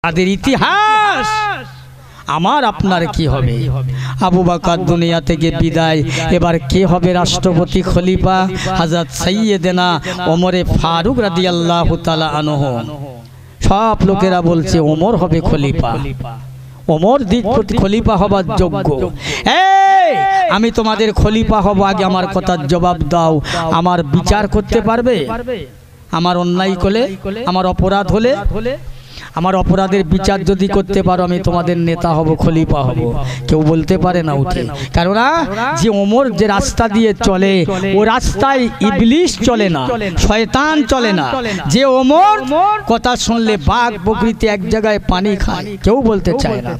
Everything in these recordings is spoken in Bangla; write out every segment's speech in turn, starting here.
তাদের ইতিহাস আমার আপনার কি হবে। আবু বকর দুনিয়া থেকে বিদায়, এবার কে হবে রাষ্ট্রপতি খলিফা? হযরত সাইয়েদেনা ওমরে ফারুক রাদিয়াল্লাহু তাআলা আনহু। সব লোকেরা বলছে ওমর হবে খলিফা, ওমর খলিফা হবার যোগ্য। এই আমি তোমাদের খলিফা হব, আগে আমার কথার জবাব দাও। আমার বিচার করতে পারবে? আমার অন্যায় করলে, আমার অপরাধ হলে, আমার অপরাধের বিচার যদি করতে পারো, আমি তোমাদের নেতা হব, খলিফা হব। কেউ বলতে পারে না উঠে, কেননা যে ওমর যে রাস্তা দিয়ে চলে ও রাস্তায় ইবলিশ চলে না, শয়তান চলে না। যে ওমর কথা শুনলে বাঘ বকরিতে এক জায়গায় পানি খায়, কেউ বলতে চায় না।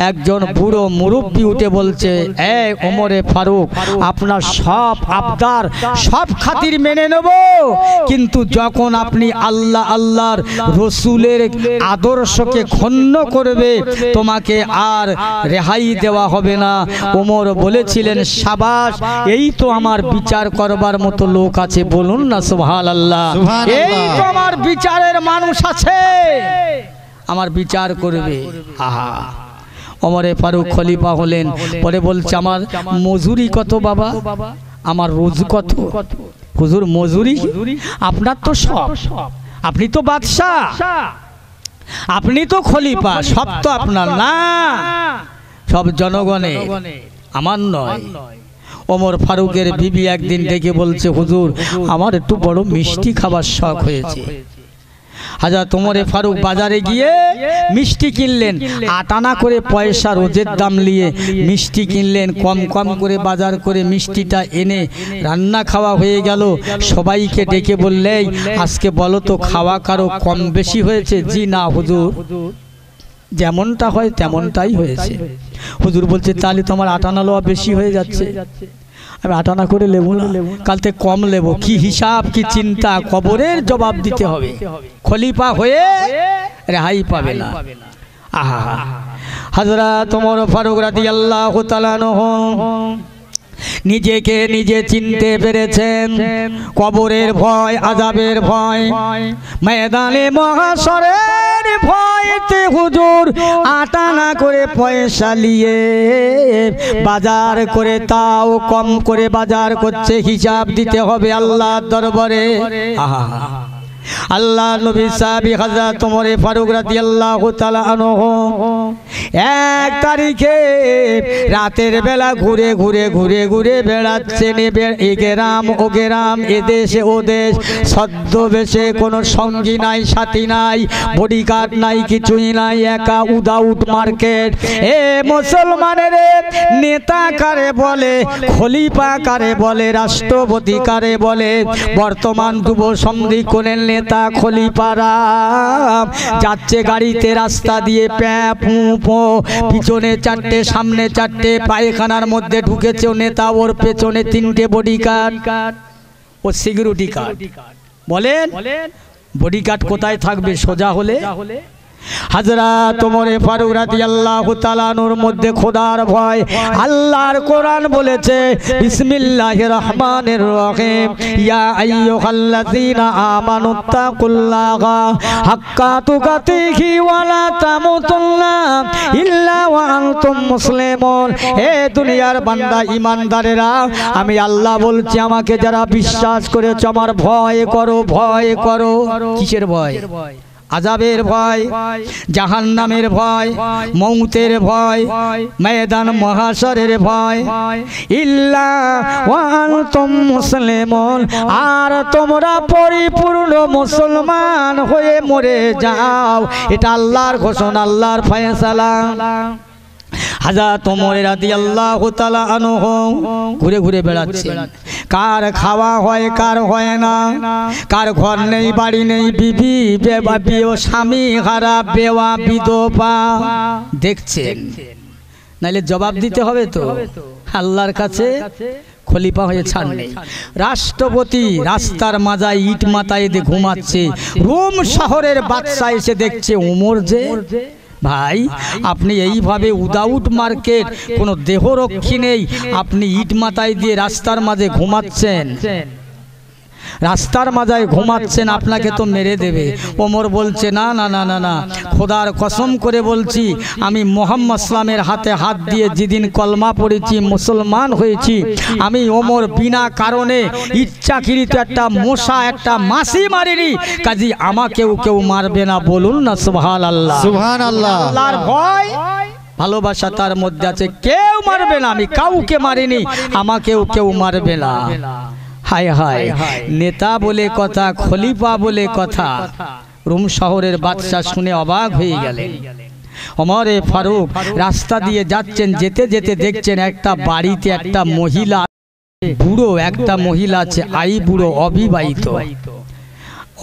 একজন বুড়ো মুরব্বী উঠে বলছে, এই ওমরে ফারুক, আপনার সব আবদার সব খাতির মেনে নেব, কিন্তু যখন আপনি আল্লাহ আল্লাহর রসুলের আদর্শকে ক্ষুণ্ণ করবে, তোমাকে আর রেহাই দেওয়া হবে না। ওমর বলেছিলেন, সাবাস, এই তো আমার বিচার করবার মতো লোক আছে, বলুন না সুবহানাল্লাহ। এই তো আমার বিচারের মানুষ আছে, আমার বিচার করবে। আহা, ওমরে ফারুক খলিফা হলেন। পরে বলছে, আমার মজুরি কত বাবা, আমার রোজ কত? হুজুর মজুরি? আপনার তো সব, আপনি তো বাদশাহ, আপনি তো খলিফা, সব তো আপনার না, সব জনগণের, আমার নয়। ওমর ফারুকের বিবি একদিন ডেকে বলছে, হুজুর আমার একটু বড় মিষ্টি খাবার শখ হয়েছে। হযরত ওমরে ফারুক বাজারে গিয়ে মিষ্টি কিনলেন, 8 আনা করে পয়সা রোজের দাম নিয়ে মিষ্টি কিনলেন। কম কম করে বাজার করে মিষ্টিটা এনে রান্না খাওয়া হয়ে গেল। সবাইকে ডেকে বললেন, আজকে বলো তো খাওয়া কারো কম বেশি হয়েছে? জি না হুজুর, যেমনটা হয় তেমনটাই হয়েছে। হুজুর বলছে, তাহলে তোমার 8 আনা লওয়া বেশি হয়ে যাচ্ছে, আমি 8 আনা করে নেবো না, কাল থেকে কম নেবো। কি হিসাব, কি চিন্তা, কবরের জবাব দিতে হবে। খলিফা হয়ে রেহাই পাবে না। আহা, হযরত ওমর ফারুক রাদিয়াল্লাহু তাআলা আনহু নিজেকে নিজে চিনতে পেরেছেন। কবরের ভয়, আযাবের ভয়, ময়দানে মহাশরের ভয়তে হুজুর 8 আনা করে পয়সা নিয়ে বাজার করে, তাও কম করে বাজার করছে, হিসাব দিতে হবে আল্লাহর দরবারে। আহা, আল্লাহ নবী সাহাবী হযরত ওমর ফারুক রাদিয়াল্লাহু তাআলা আনহু 1 তারিখে রাতের বেলা ঘুরে ঘুরে ঘুরে ঘুরে বেড়াচ্ছেন, এ গ্রাম ও গ্রাম, এ দেশে ও দেশ, ছদ্মবেশে, কোনো সঙ্গী নাই, সাথী নাই, বডিগার্ড নাই, কিছুই নাই, একা উদাউট মার্কেট। এ মুসলমানের নেতা কারে বলে, খলিফা কারে বলে, রাষ্ট্রপতি কারে বলে? বর্তমান যুব সন্ধিক্ষণের নেতা খলিফারা যাচ্ছে গাড়িতে, রাস্তা দিয়ে প্যাঁ পু পো, পিছনে 4টে সামনে 4টে, পায়খানার মধ্যে ঢুকেছে নেতা, ওর পেছনে 3টে বডিগার্ড ও সিকিউরিটি গার্ড। বলেন বডিগার্ড কোথায় থাকবে সোজা হলে? হযরত ওমর ফারুক রাদিয়াল্লাহু তাআলা আনহুর মধ্যে খোদার ভয়। আল্লাহর কোরআন বলেছে, বিসমিল্লাহির রহমানির রহিম, ইয়া আইয়ুহাল্লাযীনা আমানুত্তাকুল্লাহা হাক্কা তুকাতিহি ওয়া লা তামুতুন্না ইল্লা ওয়া আনতুম মুসলিমুন। হে দুনিয়ার বান্দা, ঈমানদারেরা, আমি আল্লাহ বলছি, আমাকে যারা বিশ্বাস করেছো, আমার ভয় করো, ভয় করো। কিসের ভয়? আযাবের ভয়, জাহান্নামের ভয়, মৌতের ভয়, ময়দান মহাশরের ভয়। ইল্লা ওয়া আনতুম মুসলিমুন, আর তোমরা পরিপূর্ণ মুসলমান হয়ে মরে যাও। এটা আল্লাহর ঘোষণা, আল্লাহর ফয়সালা। হযরত ওমর রাদিয়াল্লাহু তাআলা আনহু ঘুরে ঘুরে বেড়াচ্ছেন। কার খাওয়া হয়, কার হয় না, কার ঘর নেই, বাড়ি নেই, বিবি বেবাবি ও স্বামী হারা বেওয়া বিধবা দেখছেন। নাইলে জবাব দিতে হবে তো আল্লাহর কাছে। খলিফা হয়ে ছাড় নেই। রাষ্ট্রপতি রাস্তার মাজায় ইট মাথায় দিয়ে ঘুমাচ্ছে, রোম শহরের বাদশা এসে দেখছে ওমর যে, ভাই আপনি এইভাবে উদাউট মার্কেট, কোনো দেহরক্ষী নেই, আপনি ইট মাথায় দিয়ে রাস্তার মাঝে ঘুমাচ্ছেন। রাস্তার মাঝায় ঘুমাচ্ছেন, আপনাকে তো মেরে দেবে। ওমর বলছে না না না না না, খোদার কসম করে বলছি, আমি মুহাম্মদ সাল্লামের হাতে হাত দিয়ে যেদিন কলমা পড়েছি, মুসলমান হয়েছি, আমি ওমর বিনা কারণে ইচ্ছাকৃত একটা মশা একটা মাছি মারিনি, কাজী আমাকেও কেউ মারবে না। বলুন না সুবহানাল্লাহ। সুবহানাল্লাহ। আল্লাহর ভয় ভালোবাসা তার মধ্যে আছে, কেউ মারবে না, আমি কাউকে মারিনি, আমাকেও কেউ মারবে না। হায় হায়, নেতা বলে কথা, খলিফা বলে কথা। রোম শহরের বাদশা শুনে অবাক হয়ে গেলেন। ওমরে ফারুক রাস্তা দিয়ে যাচ্ছেন, যেতে যেতে দেখছেন একটা বাড়িতে একটা মহিলা, বুড়ো একটা মহিলা আছে, বুড়ো অবিবাহিত।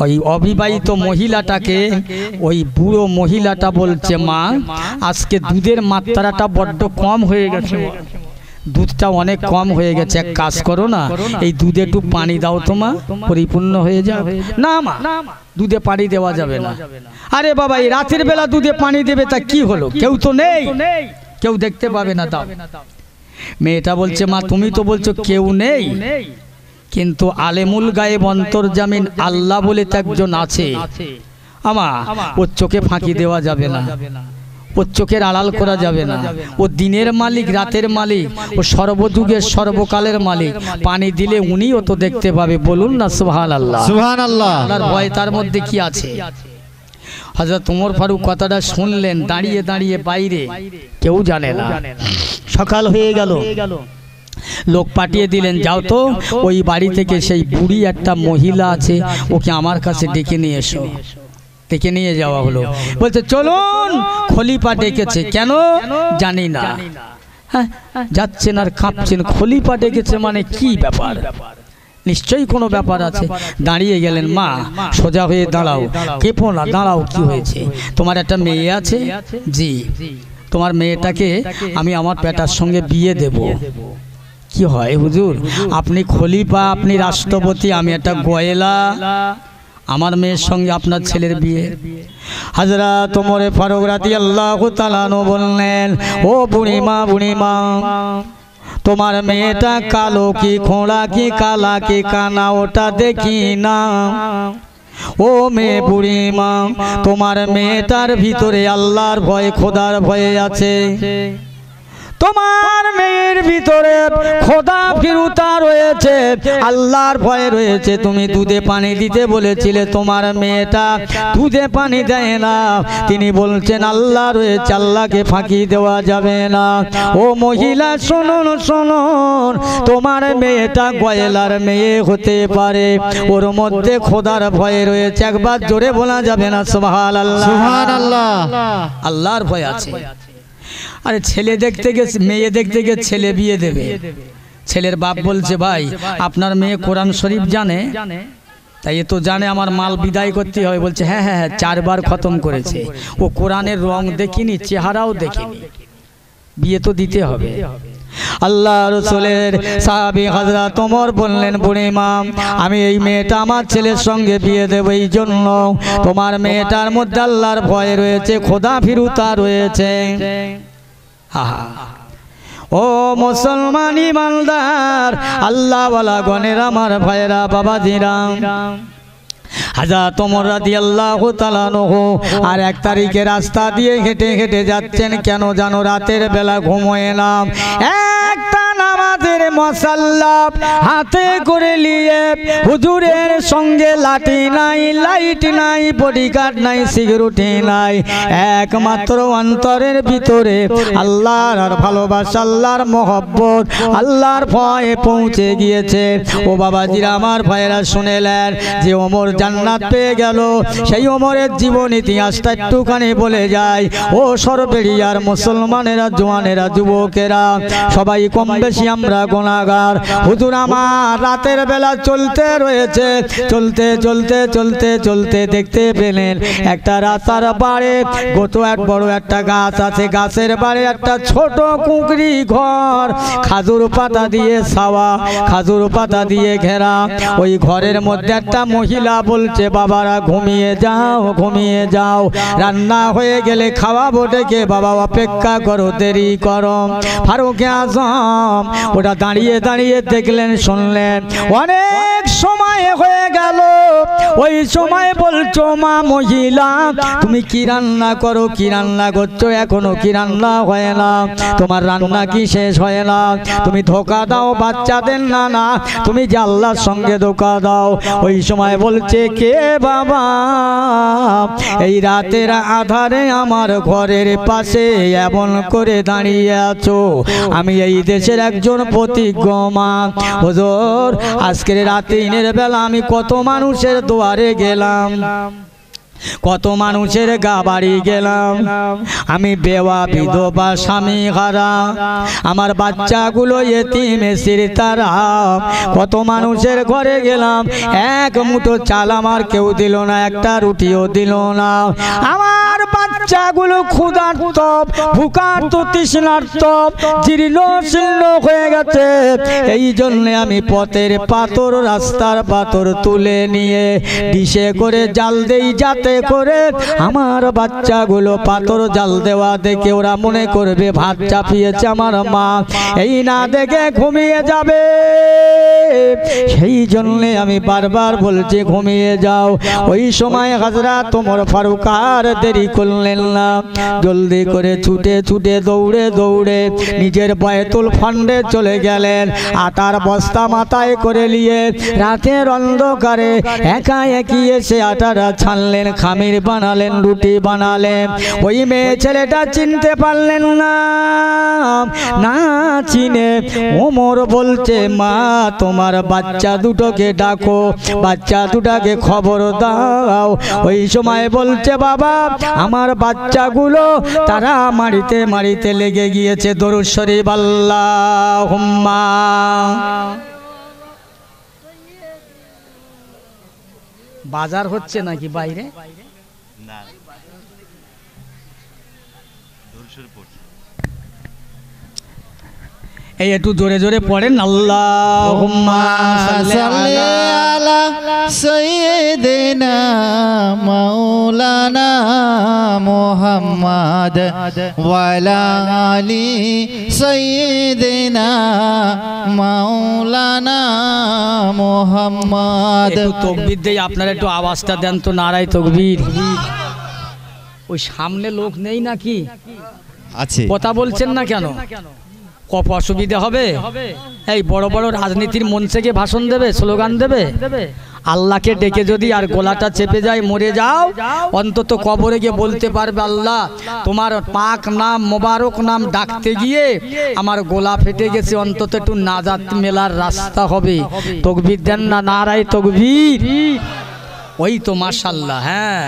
ওই অবিবাহিত মহিলাটাকে ওই বুড়ো মহিলাটা বলছে, মা আজকে দুধের মাত্রাটা বড্ড কম হয়ে গেছে, দুধটা অনেক কম হয়ে গেছে, এক কাজ করো না, এই দুধে একটু পানি দাও তো মা, পরিপূর্ণ হয়ে যাবে। না মা, দুধে পানি দেওয়া যাবে না। আরে বাবা, এই রাতের বেলা দুধে পানি দেবে, তা কি হলো, কেউ তো নেই, কেউ দেখতে পাবে না, দাও। মেয়েটা বলছে, মা তুমি তো বলছো কেউ নেই, কিন্তু আলেমুল গায়েব অন্তর্জামিন আল্লাহ বলে তো একজন আছে, আমা ওর চোখে ফাঁকি দেওয়া যাবে না, ওর চোখের আড়াল করা যাবে না। ও দিনের মালিক, রাতের মালিক, ও সর্বযুগের সর্বকালের মালিক, পানি দিলে উনিও তো দেখতে পাবে। বলুন না সুবহানাল্লাহ। সুবহানাল্লাহ। আল্লাহর ভয় তার মধ্যে কি আছে। হযরত ওমর ফারুক কথাটা শুনলেন, দাঁড়িয়ে দাঁড়িয়ে বাইরে, কেউ জানে না। সকাল হয়ে গেল, লোক পাঠিয়ে দিলেন, যাও তো ওই বাড়ি থেকে সেই বুড়ি একটা মহিলা আছে, ওকে আমার কাছে ডেকে নিয়ে এসো। ডেকে নিয়ে যাওয়া হলো, বলছে চলুন, খলিফা ডেকেছে। কেন জানি না, হ্যাঁ যাচ্ছেন আর কাঁপছেন, খলিফা ডেকেছে মানে কি ব্যাপার, নিশ্চয়ই কোনো ব্যাপার আছে। দাঁড়িয়ে গেলেন, মা সোজা হয়ে দাঁড়াও, কেঁপো না, দাঁড়াও, কি হয়েছে? তোমার একটা মেয়ে আছে? জি। তোমার মেয়েটাকে আমি আমার পেটার সঙ্গে বিয়ে দেব। কি হয় হুজুর, আপনি খলিফা, আপনি রাষ্ট্রপতি, আমি একটা গয়েলা, আমার মেয়ের সঙ্গে আপনার ছেলের বিয়ে? হযরত ওমর ফারুক রাদিয়াল্লাহু তাআলা আনহু বললেন, ও বুড়িমা, বুড়িমা, তোমার মেয়েটা কালো কি খোঁড়া কি কালা কি কানা ওটা দেখি না। ও মেয়ে বুড়িমা, তোমার মেয়েটার ভিতরে আল্লাহর ভয়, খোদার ভয়ে আছে। তোমার মেয়ের ভিতরে খোদা ফিরুতা রয়েছে, আল্লাহর ভয় রয়েছে। তুমি দুধে পানি দিতে বলেছিলে, তোমার মেয়েটা দুধে পানি দেয় না। তিনি বলছেন আল্লাহ রয়েছে, আল্লাহকে ফাঁকি দেওয়া যাবে না। ও মহিলা শুনুন শুনুন, তোমার মেয়েটা গয়লার মেয়ে হতে পারে, ওর মধ্যে খোদার ভয় রয়েছে। একবার জোরে বলা যাবে না সুবহানাল্লাহ? সুবহানাল্লাহ। আল্লাহর ভয় আছে। আরে ছেলে দেখতে গেছে, মেয়ে দেখতে গেছে, ছেলে বিয়ে দেবে। ছেলের বাপ বলছে, ভাই আপনার মেয়ে কোরআন শরীফ জানে? তাই এ তো জানে আমার মাল বিদায় করতে হবে। বলছে হ্যাঁ হ্যাঁ হ্যাঁ, 4 বার খতম করেছে। ও কোরআনের রং দেখিনি, চেহারাও দেখিনি, বিয়ে তো দিতে হবে। আল্লাহ রাসূলের সাহাবী হযরত ওমর বললেন, বুড়িমা, আমি এই মেয়েটা আমার ছেলের সঙ্গে বিয়ে দেব, এই জন্য তোমার মেয়েটার মধ্যে আল্লাহর ভয় রয়েছে, খোদা ফিরুতা রয়েছে। ও মুসলমান ইমানদার, আল্লাহওয়ালা গণের আমার ভাইরা, বাবাজিরা, হযরত ওমর রাদিয়াল্লাহু তাআলা আনহু আর 1 তারিখে রাস্তা দিয়ে হেঁটে হেঁটে যাচ্ছেন। কেন জানো, রাতের বেলা ঘুমোয় না, একটা নামাজের মুসাল্লা হাতে করে নিয়ে, হুজুরের সঙ্গে লাঠি নাই, লাইট নাই, বডিগার্ড নাই, সিকিউরিটি নাই, একমাত্র অন্তরের ভিতরে আল্লাহর আর ভালোবাসা, আল্লাহর মহব্বত, আল্লাহর ভয়ে পৌঁছে গিয়েছে। ও বাবাজিরা, আমার ভাইয়েরা, শুনেলেন যে ওমর জান্নাত পেয়ে গেল। সেই ওমরের জীবন ইতিহাসটা একটুখানি বলে যায়। ও সরবেরিয়ার মুসলমানেরা, জওয়ানেরা, যুবকেরা, সবাই কম বেশি আমরা গুনাহগার। হুজুর আমার রাতের বেলা চলতে রয়েছে, চলতে চলতে চলতে চলতে দেখতে পেলেন একটা রাস্তার পাড়ে কত এক বড় একটা গাছ আছে, গাছের পাড়ে একটা ছোট কুঁকরি ঘর, খাজুর পাতা দিয়ে ছাওয়া, খাজুর পাতা দিয়ে ঘেরা। ওই ঘরের মধ্যে একটা মহিলা বলছে, বাবারা ঘুমিয়ে যাও, ঘুমিয়ে যাও, রান্না হয়ে গেলে খাওয়াবো ডেকে, বাবা অপেক্ষা করো, দেরি করো। ফারুক আজম ওটা দাঁড়িয়ে দাঁড়িয়ে দেখলেন, শুনলেন। অনেক সময় হয়ে গেল, ওই সময় বলছো মা মহিলা তুমি কি রান্না করো, কি রান্না করছো, এখনো কি রান্না হয় না, তোমার রান্না কি শেষ হয় না, তুমি ধোকা দাও বাচ্চাদের, না না তুমি যে আল্লাহর সঙ্গে ধোকা দাও। ওই সময় বলছে কে বাবা, এই রাতের আধারে আমার ঘরের পাশে এমন করে দাঁড়িয়ে আছো, আমি এই দেশের একজন প্রতিজ্ঞ মা। হুজুর আজকের রাতে দিনের বেলা আমি কত মানুষের দুয়ারে গেলাম, কত মানুষের গা বাড়ি গেলাম, আমি বেওয়া বিধবা স্বামী হারা, আমার বাচ্চাগুলো এতিম এসির তারা, কত মানুষের ঘরে গেলাম, এক মুঠো চাল আমার কেউ দিল না, একটা রুটিও দিল না, আমার বাচ্চাগুলো ক্ষুধার্ত ভুকার্ত তৃষ্ণার্ত জীর্ণ শীর্ণ হয়ে গেছে। এই জন্য আমি পথের পাথর রাস্তার পাথর তুলে নিয়ে ডিশে করে জাল দেই, যাতে করে আমার বাচ্চাগুলো পাথর জাল দেওয়া দেখে ওরা মনে করবে ভাত চাপিয়েছে আমার মা, এই না দেখে ঘুমিয়ে যাবে। সেই জন্যে আমি বারবার বলছি ঘুমিয়ে যাও। ওই সময় হযরত ওমর ফারুক আর দেরি করলেন না, জলদি করে ছুটে ছুটে দৌড়ে দৌড়ে নিজের বায়তুল ফান্ডে চলে গেলেন। আটার বস্তা মাথায় করে নিয়ে রাতের অন্ধকারে একা একই এসে আটারা ছানলেন, খামির বানালেন, রুটি বানালেন। ওই মেয়ে ছেলেটা চিনতে পারলেন না, না চিনে ওমর বলছে মা তোমার বাচ্চা দুটোকে ডাকো, বাচ্চা দুটাকে খবর দাও। ওই সময় বলছে বাবা আমার বাচ্চাগুলো তারা মারিতে মারিতে লেগে গিয়েছে, দরুদ শরীফ আল্লাহুম্মা। বাজার হচ্ছে নাকি বাইরে? না, এই একটু জোরে জোরে পড়েন আল্লাহুম্মা সাল্লি আলা সাইয়্যিদিনা মাওলানা মুহাম্মদ ওয়া আলা আলি সাইয়্যিদিনা মাওলানা মুহাম্মদ। একটু তাকবীর দেই, আপনারা একটু আওয়াজটা দেন তো, নারায়ে তাকবীর। ওই সামনে লোক নেই নাকি? আছে। কথা বলছেন না কেন? কত অসুবিধা হবে? এই বড় বড় রাজনীতির মঞ্চে গিয়ে ভাষণ দেবে, স্লোগান দেবে, আল্লাহকে ডেকে যদি আর গলাটা চেপে যায় মরে যাও, অন্তত কবরে গিয়ে বলতে পারবে আল্লাহ তোমার পাক নাম মোবারক নাম ডাকতে গিয়ে আমার গলা ফেটে গেছে, অন্তত একটু নাজাত মেলার রাস্তা হবে। তাকবীর দেন না, নারায়ে তাকবীর। ওই তো মাশাআল্লাহ। হ্যাঁ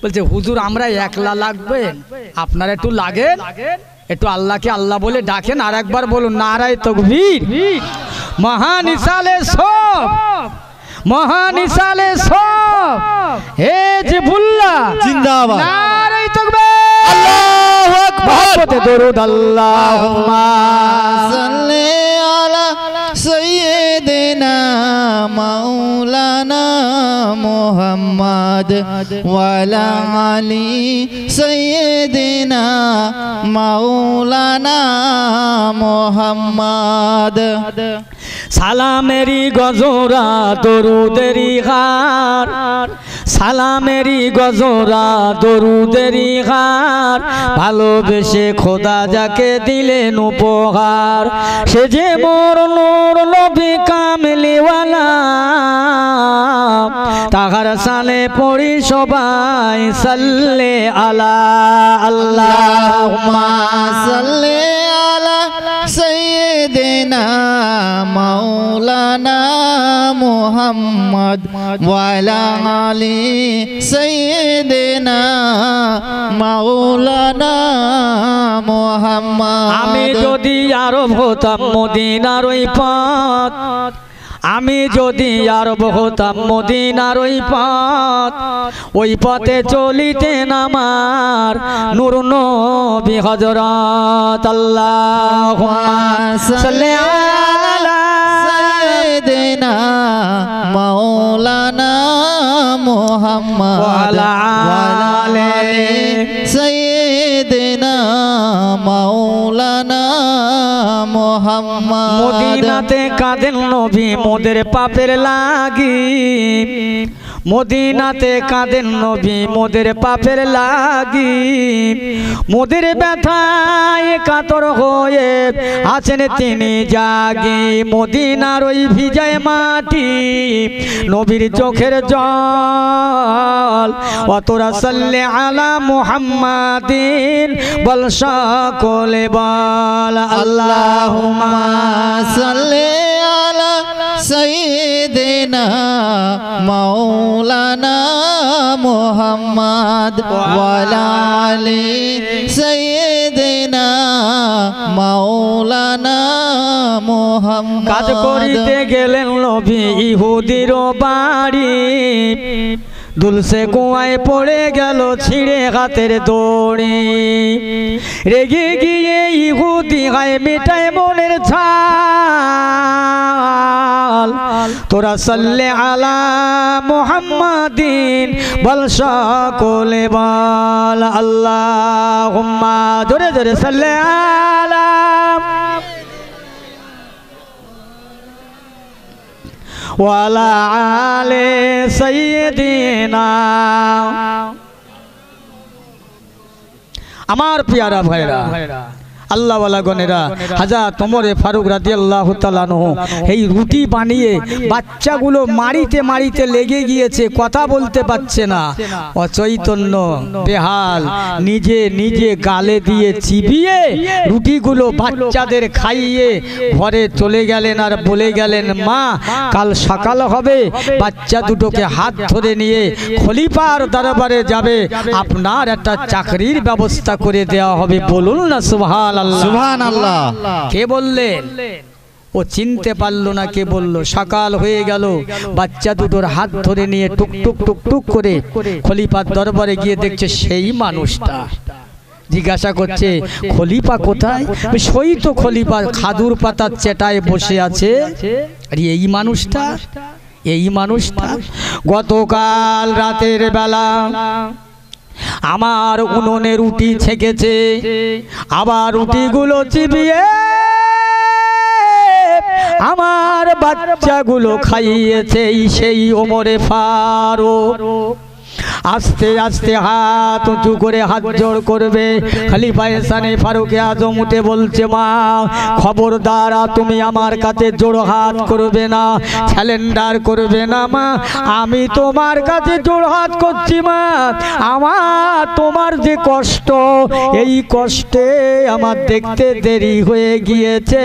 বলছে হুজুর আমরা একলা লাগবে, আপনারা একটু লাগেন, একটু আল্লাহকে আল্লাহ বলে ডাকেন। আর একবার বলুন নারায়ে তাকবীর। মহান ইসালে সব, মহান ইসালে সব, হে জিবুল্লাহ জিন্দাবাদ, নারায়ে তাকবীর, আল্লাহু আকবার, দরুদ আল্লাহুম্মা সাল্লি আলা সাইয়্যিদিনা মাওলানা মুহাম্মদ ওয়া আলা আলি সাইয়্যিদিনা মাওলানা মুহাম্মদ। সালামেরি গজরা দরুদেরি হার, সালামেরি গজরা দরুদেরি হার, ভালোবেসে খোদা যাকে দিলেন উপহার, সে যে মোর নূর নবী কামলিওয়ালা, তাহার সালে পড়ি সবাই সাল্লে আলা আল্লাহুম্মা সাল্লি আলা সাইয়্যিদিনা মাওলানা মুহাম্মদ ওয়া আলা আলি সাইয়্যিদিনা মাওলানা মুহাম্মদ। আমি যদি আরব হতাম মদিনার ওই পথ, আমি যদি আরব হতাম মদিনার ওই পথ, ওই পথে চলিতেন আমার নূর নবী হযরত। আল্লাহুম্মা সাল্লি আলা সাইয়্যিদিনা মাওলানা মুহাম্মদ ওয়া আলা আলি সাইয়্যিদিনা মাওলানা মুহাম্মদ মদিনাতে কাঁদেন নবী মোদের পাপের লাগি মদিনাতে কাঁদেন নবী মোদের পাপের লাগি মোদের ব্যথায় কাতর হয়ে আছেন তিনি জাগি মদিনার ওই ভিজায় মাটি নবীর চোখের জল অতরা সাল্লে আলা মুহাম্মাদিন বল সকলে বল আল্লাহুম্মা সাল্লি আলা সাইয়্যিদিনা মাওলানা মুহাম্মদ ওয়া আলা আলি সাইয়্যিদিনা মাওলানা মুহাম্মদ কাজ করিতে গেলেন নবী ইহুদির বাড়ি দুলসে কুয়ায় পড়ে গেল ছিঁড়ে হাতের দড়ি রেগে গিয়ে ইহুদি গায়ে মেটায় মনের ছাল তোরা সাল্লে আলা মুহাম্মাদিন বল সকলে বল আল্লাহুম্মা জোরে জোরে সাল্লে আলা ওয়ালা আলে সাইয়্যিদিনা আমার পিয়ারা ভাইরা আল্লাহ ওয়ালা গনেরা হযরত ওমর ফারুক রাদিয়াল্লাহু তাআলা আনহু এই রুটি বানিয়ে বাচ্চাগুলো মারিতে মারিতে লেগে গিয়েছে কথা বলতে পারছে না অচৈতন্য বেহাল নিজে নিজে গালে দিয়ে চিবিয়ে রুটিগুলো বাচ্চাদের খাইয়ে ঘরে চলে গেলেন আর বলে গেলেন মা কাল সকাল হবে বাচ্চা দুটোকে হাত ধরে নিয়ে খলিফার দরবারে যাবে আপনার একটা চাকরির ব্যবস্থা করে দেওয়া হবে বলুন না সুবহান সুবহানাল্লাহ কে বললেন ও চিনতে পারলো না কে বললো সকাল হয়ে গেল বাচ্চা দুটোর হাত ধরে নিয়ে টুক টুক টুক টুক করে খলিফার দরবারে গিয়ে দেখছে সেই মানুষটা জিজ্ঞাসা করছে খলিফা কোথায় সই তো খলিফা খাদুর পাতার চেটায় বসে আছে আর এই মানুষটা গতকাল রাতের বেলা আমার উনুনে রুটি ছেকেছে আবার রুটিগুলো চিবিয়ে আমার বাচ্চাগুলো খাইয়েছে সেই ওমরে ফারুক আস্তে আস্তে হাত উঁচু করে হাত জোড় করবে খলিফা সানে ফারুকে আজম উঠে বলছে মা খবরদার তুমি আমার কাছে জোড় হাত করবে না স্যালেন্ডার করবে না মা আমি তোমার কাছে জোড় হাত করছি মা আমার তোমার যে কষ্ট এই কষ্টে আমার দেখতে দেরি হয়ে গিয়েছে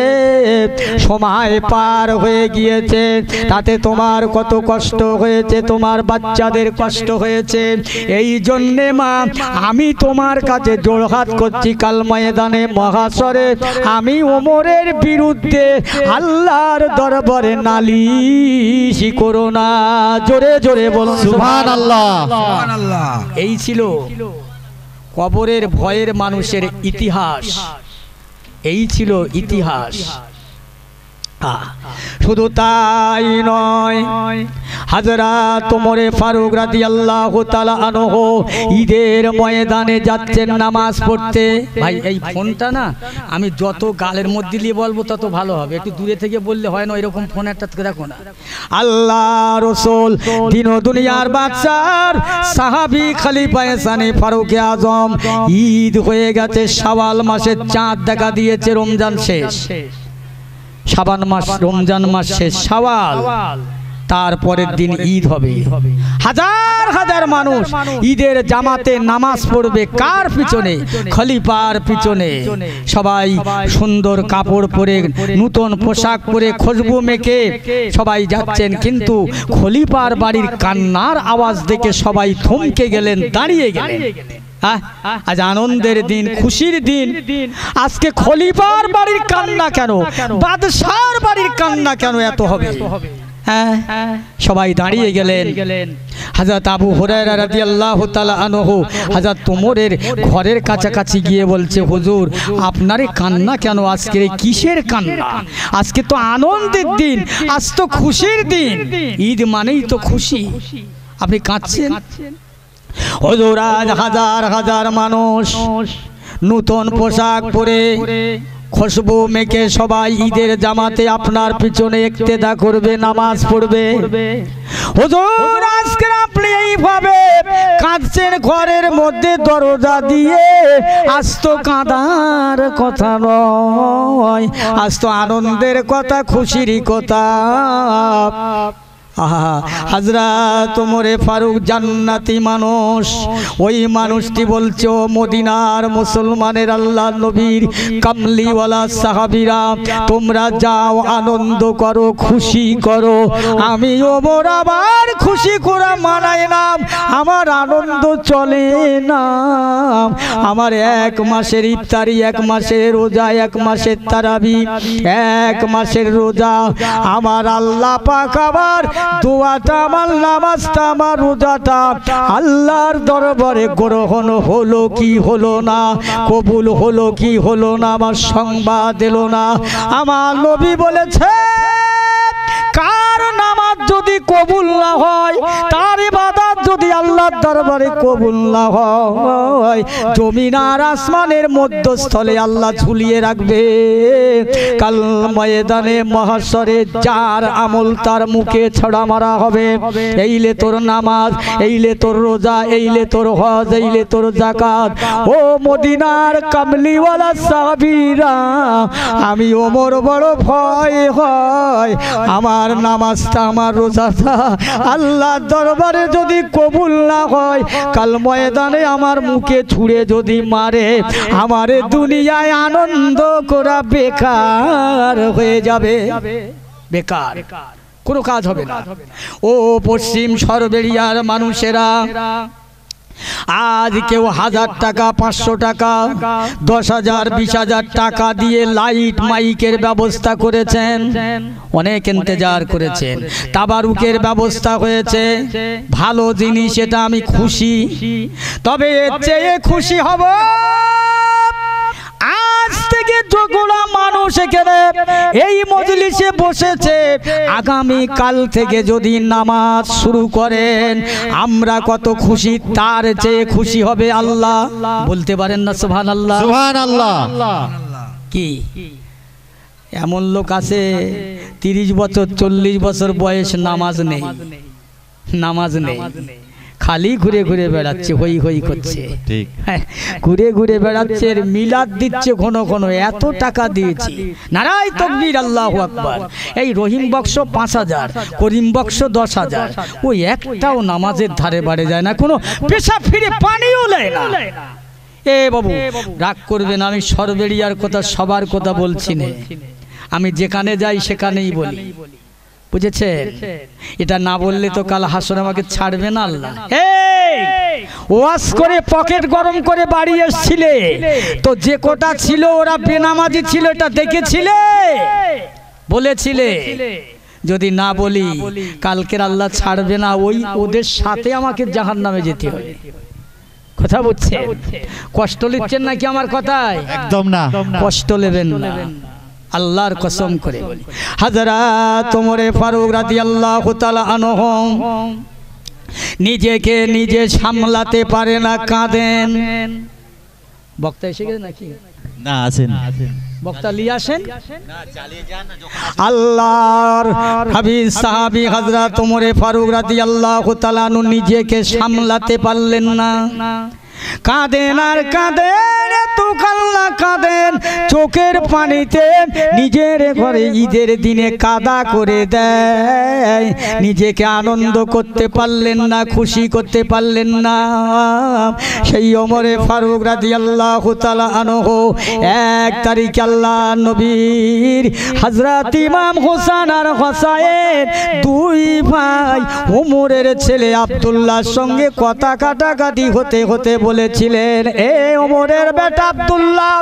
সময় পার হয়ে গিয়েছে তাতে তোমার কত কষ্ট হয়েছে তোমার বাচ্চাদের কষ্ট হয়েছে এই জন্যে মা আমি তোমার কাছে জোড়হাত করছি কাল ময়দানে মহাশরে আমি ওমরের বিরুদ্ধে আল্লাহর দরবারে নালিশ করো না জোরে জোরে বলুন সুবহানাল্লাহ সুবহানাল্লাহ এই ছিল কবরের ভয়ের মানুষের ইতিহাস এই ছিল ইতিহাস শুধু তাই নয় হযরত ওমর ফারুক রাদিয়াল্লাহু তাআলা আনহু ঈদের ময়দানে যাচ্ছেন নামাজ পড়তে ভাই এই ফোনটা না আমি যত গালের মধ্যে দিয়ে বলবো তত ভালো হবে একটু দূরে থেকে বললে হয় না এরকম ফোন একটা দেখো না আল্লাহ রাসূল দিন ও দুনিয়ার বাদশার সাহাবী খলিফা সানি ফারুক আজম ঈদ হয়ে গেছে শাওয়াল মাসের চাঁদ দেখা দিয়েছে রমজান শেষ শাবান মাস রমজান মাস শেষ শাওয়াল তারপরের দিন ঈদ হবে হাজার হাজার মানুষ ঈদের জামাতে নামাজ পড়বে কার পিছনে খলিফার পিছনে সবাই সুন্দর কাপড় পরে নতুন পোশাক পরে খুশবু মেখে সবাই যাচ্ছেন কিন্তু খলিফার বাড়ির কান্নার আওয়াজ দেখে সবাই থমকে গেলেন দাঁড়িয়ে গেলেন আজ আনন্দের দিন খুশির দিন আজকে খলিফার বাড়ির কান্না কেন বাদশার বাড়ির কান্না কেন এত হবে সবাই দাঁড়িয়ে গেলেন হযরত আবু হুরায়রা রাদিয়াল্লাহু তাআলা আনহু হযরত ওমরের ঘরের কাছাকাছি গিয়ে বলছে হুজুর আপনার কান্না কেন আজকে কিসের কান্না আজকে তো আনন্দের দিন আজ তো খুশির দিন ঈদ মানেই তো খুশি আপনি কাঁদছেন হুজুর আজ হাজার হাজার মানুষ নূতন পোশাক পরে খুশবু মেখে সবাই ঈদের জামাতে আপনার পিছনে ইক্তেদা করবে, নামাজ পড়বে। হুজুর আজকে আপনি এইভাবে কাঁদছেন ঘরের মধ্যে দরজা দিয়ে, আজ তো কাঁদার কথা নয়, আজ তো আনন্দের কথা, খুশির কথা। হযরত ওমরে ফারুক জান্নাতি মানুষ, ওই মানুষটি বলছে ও মদিনার মুসলমানের আল্লাহ নবীর কামলিওয়ালা সাহাবীরা, তোমরা যাও আনন্দ করো, খুশি করো। আমি ওমর আবার খুশি করা মানায় না, আমার আনন্দ চলে না। আমার 1 মাসের ইফতারি, 1 মাসের রোজা, 1 মাসের তারাবি, 1 মাসের রোজা, আমার আল্লাহ পাক আবার দোয়াটা, আমার নামাজটা, আমার রোজাটা আল্লাহর দরবারে গ্রহণ হলো কি হলো না, কবুল হলো কি হলো না, আমার সংবাদ এলো না। আমার নবী বলেছে কার নামাজ যদি কবুল না হয়, তার ইবাদত যদি আল্লাহর দরবারে কবুল না হয়, জমিন আর আসমানের মধ্যস্থলে আল্লাহ ঝুলিয়ে রাখবে। কাল ময়দানে মহাশরে যার আমল তার মুখে ছড়া মারা হবে। এইলে তোর নামাজ, এইলে তোর রোজা, এইলে তোর হজ, এইলে তোর যাকাত। ও মদিনার কামলিওয়ালা সাহাবীরা, আমি ওমর বড় ভয় হয় আমার নামাজটা, আমার রোজাটা আল্লাহর দরবারে যদি কবুল না হয়, কাল ময়দানে আমার মুখে ছুঁড়ে যদি মারে, আমার দুনিয়ায় আনন্দ করা বেকার হয়ে যাবে, বেকার, কোনো কাজ হবে না। ও পশ্চিম সরবেরিয়ার মানুষেরা, আজ কেউ 1000 টাকা, 500 টাকা, 10,000, 20,000 টাকা দিয়ে লাইট মাইকের ব্যবস্থা করেছেন, অনেক ইন্তজার করেছেন, তাবারুকের ব্যবস্থা হয়েছে, ভালো জিনিস, এটা আমি খুশি। তবে এর চেয়ে খুশি হব আজ থেকে যতগুলো মানুষ এখানে এই মজলিসে বসেছে, আগামী কাল থেকে যদি নামাজ শুরু করেন, আমরা কত খুশি, তার চেয়ে খুশি হবে আল্লাহ। বলতে পারেন না সুবহানাল্লাহ? সুবহানাল্লাহ। কি এমন লোক আছে 30 বছর 40 বছর বয়স, নামাজ নেই, নামাজ নেই, খালি ঘুরে ঘুরে বেড়াচ্ছে, হই হই করছে, ঠিক, ঘুরে ঘুরে বেড়াচ্ছে, মিলাদ দিচ্ছে ঘন ঘন, এত টাকা দিয়েছি, নারাই তাকবীর, আল্লাহু আকবার। এই রহিম বক্স 5000, করিম বক্স 10,000, ওই একটাও নামাজের ধারে বাড়ে যায় না, কোনো পেশা ফিরে পানিও নেয় না। এ বাবু রাগ করবেন, আমি সরবেরিয়ার কথা সবার কথা বলছি না, আমি যেখানে যাই সেখানেই বলি, বুঝেছে? এটা না বললে তো কাল হাসরে আমাকে ছাড়বে না আল্লাহ। ওয়াজ করে পকেট গরম করে বাড়ি এসছিলে তো, যে কোটা ছিল ওরা বেনামাজি ছিল, এটা দেখেছিলে, বলেছিলে। যদি না বলি কালকের আল্লাহ ছাড়বে না, ওই ওদের সাথে আমাকে জাহান্নামে যেতে হবে। কথা বুঝছেন? কষ্ট নিচ্ছেন নাকি আমার কথায়? একদম না, কষ্ট নেবেন না, আল্লাহর কসম করে বলি। হযরত ওমরে ফারুক রাদিয়াল্লাহু তাআলা আনহু নিজেকে নিজে সামলাতে পারে না, কাঁদেন। বক্তা এসে গেছে নাকি? না, আছেন, বক্তা নিয়ে আসেন। আল্লাহর হাবিব সাহাবী হযরত ওমরে ফারুক রাদিয়াল্লাহু তাআলা আনহু নিজেকে সামলাতে পারলেন না, কাঁদেন আর কাঁদেন, এত কান্না কাঁদেন, চোখের পানিতে নিজের ঘরে ঈদের দিনে কাদা করে দেয়। নিজেকে আনন্দ করতে পারলেন না, খুশি করতে পারলেন না। সেই ওমরে ফারুক রাদিয়াল্লাহু তাআলা আনহু 1 তারিখ আল্লাহ নবীর হযরত ইমাম হোসেন আর হোসাইন 2 ভাই ওমরের ছেলে আব্দুল্লাহর সঙ্গে কথা কাটাকাটি হতে হতে বলেছিলেন, এ ওমরের বেটা আব্দুল্লাহ,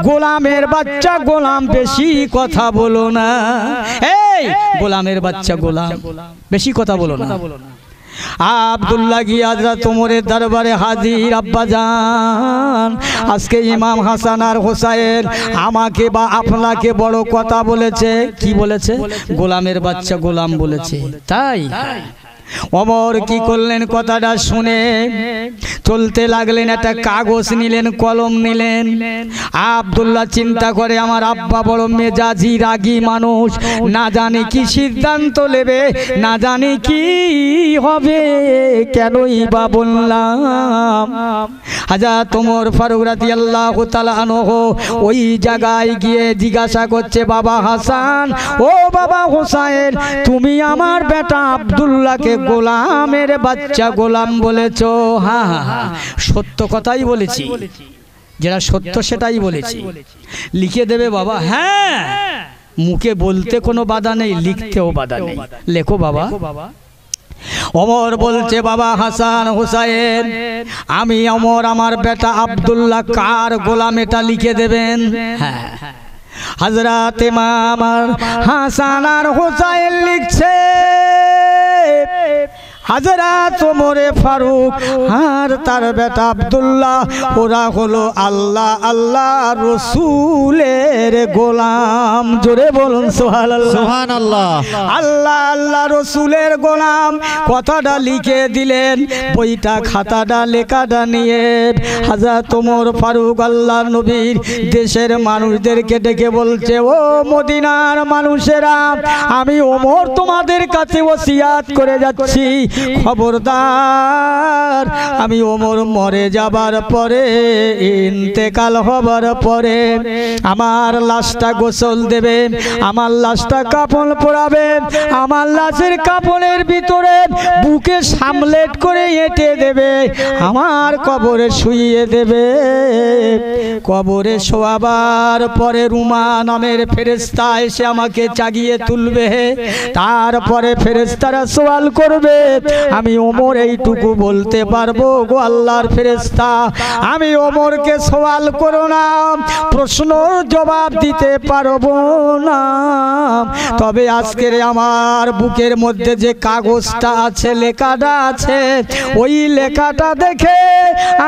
গোলামের বাচ্চা গোলাম, বেশি কথা বলো না। এই গোলামের বাচ্চা গোলাম, বেশি কথা বলো না। আব্দুল্লাহ গিয়ে হযরত ওমরের দরবারে হাজির, আব্বা জান, আজকে ইমাম হাসান আর হোসাইন আমাকে বা আপনাকে বড় কথা বলেছে। কি বলেছে? গোলামের বাচ্চা গোলাম বলেছে। তাই ওমর কি করলেন কথাটা শুনে চলতে লাগলেন, একটা কাগজ নিলেন, কলম নিলেন। আব্দুল্লাহ চিন্তা করে আমার আব্বা বড় মেজাজি রাগী মানুষ, না জানি কি সিদ্ধান্ত নেবে, না জানি কি হবে, কেনই বা বললাম। হযরত ওমর ফারুক রাদিয়াল্লাহু তাআলা আনহু ওই জায়গায় গিয়ে জিজ্ঞাসা করছে, বাবা হাসান, ও বাবা হোসাইন, তুমি আমার বেটা আব্দুল্লাহকে গোলামের বাচ্চা গোলাম বলেছো? হ্যাঁ হ্যাঁ হ্যাঁ, সত্য কথাই বলেছি, যেটা সত্য সেটাই বলেছি। লিখে দেবে বাবা? হ্যাঁ, মুখে বলতে কোনো বাধা নেই, লিখতেও বাধা নেই, লেখো বাবা। ওমর বলছে, বাবা হাসান হোসাইন, আমি ওমর আমার বেটা আব্দুল্লাহ কার গোলাম এটা লিখে দেবেন। হ্যাঁ, হযরত ইমাম হাসান আর হোসাইন লিখছে, হযরত ওমরে ফারুক আর তার বেটা আব্দুল্লাহ ওরা হলো আল্লাহ আল্লাহ রসুলের গোলাম। জোরে বলুন সুবহানাল্লাহ। সুবহানাল্লাহ। আল্লাহ আল্লাহ রসুলের গোলাম কথাটা লিখে দিলেন। বইটা খাতাটা লেখাটা নিয়ে হযরত ওমর ফারুক আল্লাহ নবীর দেশের মানুষদেরকে ডেকে বলছে, ও মদিনার মানুষেরা, আমি ওমর তোমাদের কাছে ওসিয়াত করে যাচ্ছি, খবরদার, আমি ওমর মরে যাবার পরে, ইন্তেকাল হবার পরে আমার লাশটা গোসল দেবে, আমার লাশটা কাফন পরাবে, আমার লাশের কাফনের ভিতরে বুকে সামলেট করে এঁটে দেবে, আমার কবরে শুইয়ে দেবে। কবরে শোয়াবার পরে রুমা নামের ফেরেশতা এসে আমাকে জাগিয়ে তুলবে। তারপরে ফেরেশতারা সওয়াল করবে, আমি ওমর এইটুকু বলতে পারবো, গো আল্লাহর ফেরেশতা, আমি ওমরকে সওয়াল করো না, প্রশ্নর জবাব দিতে পারবো না। তবে আজকের আমার বুকের মধ্যে যে কাগজটা আছে, লেখাটা আছে, ওই লেখাটা দেখে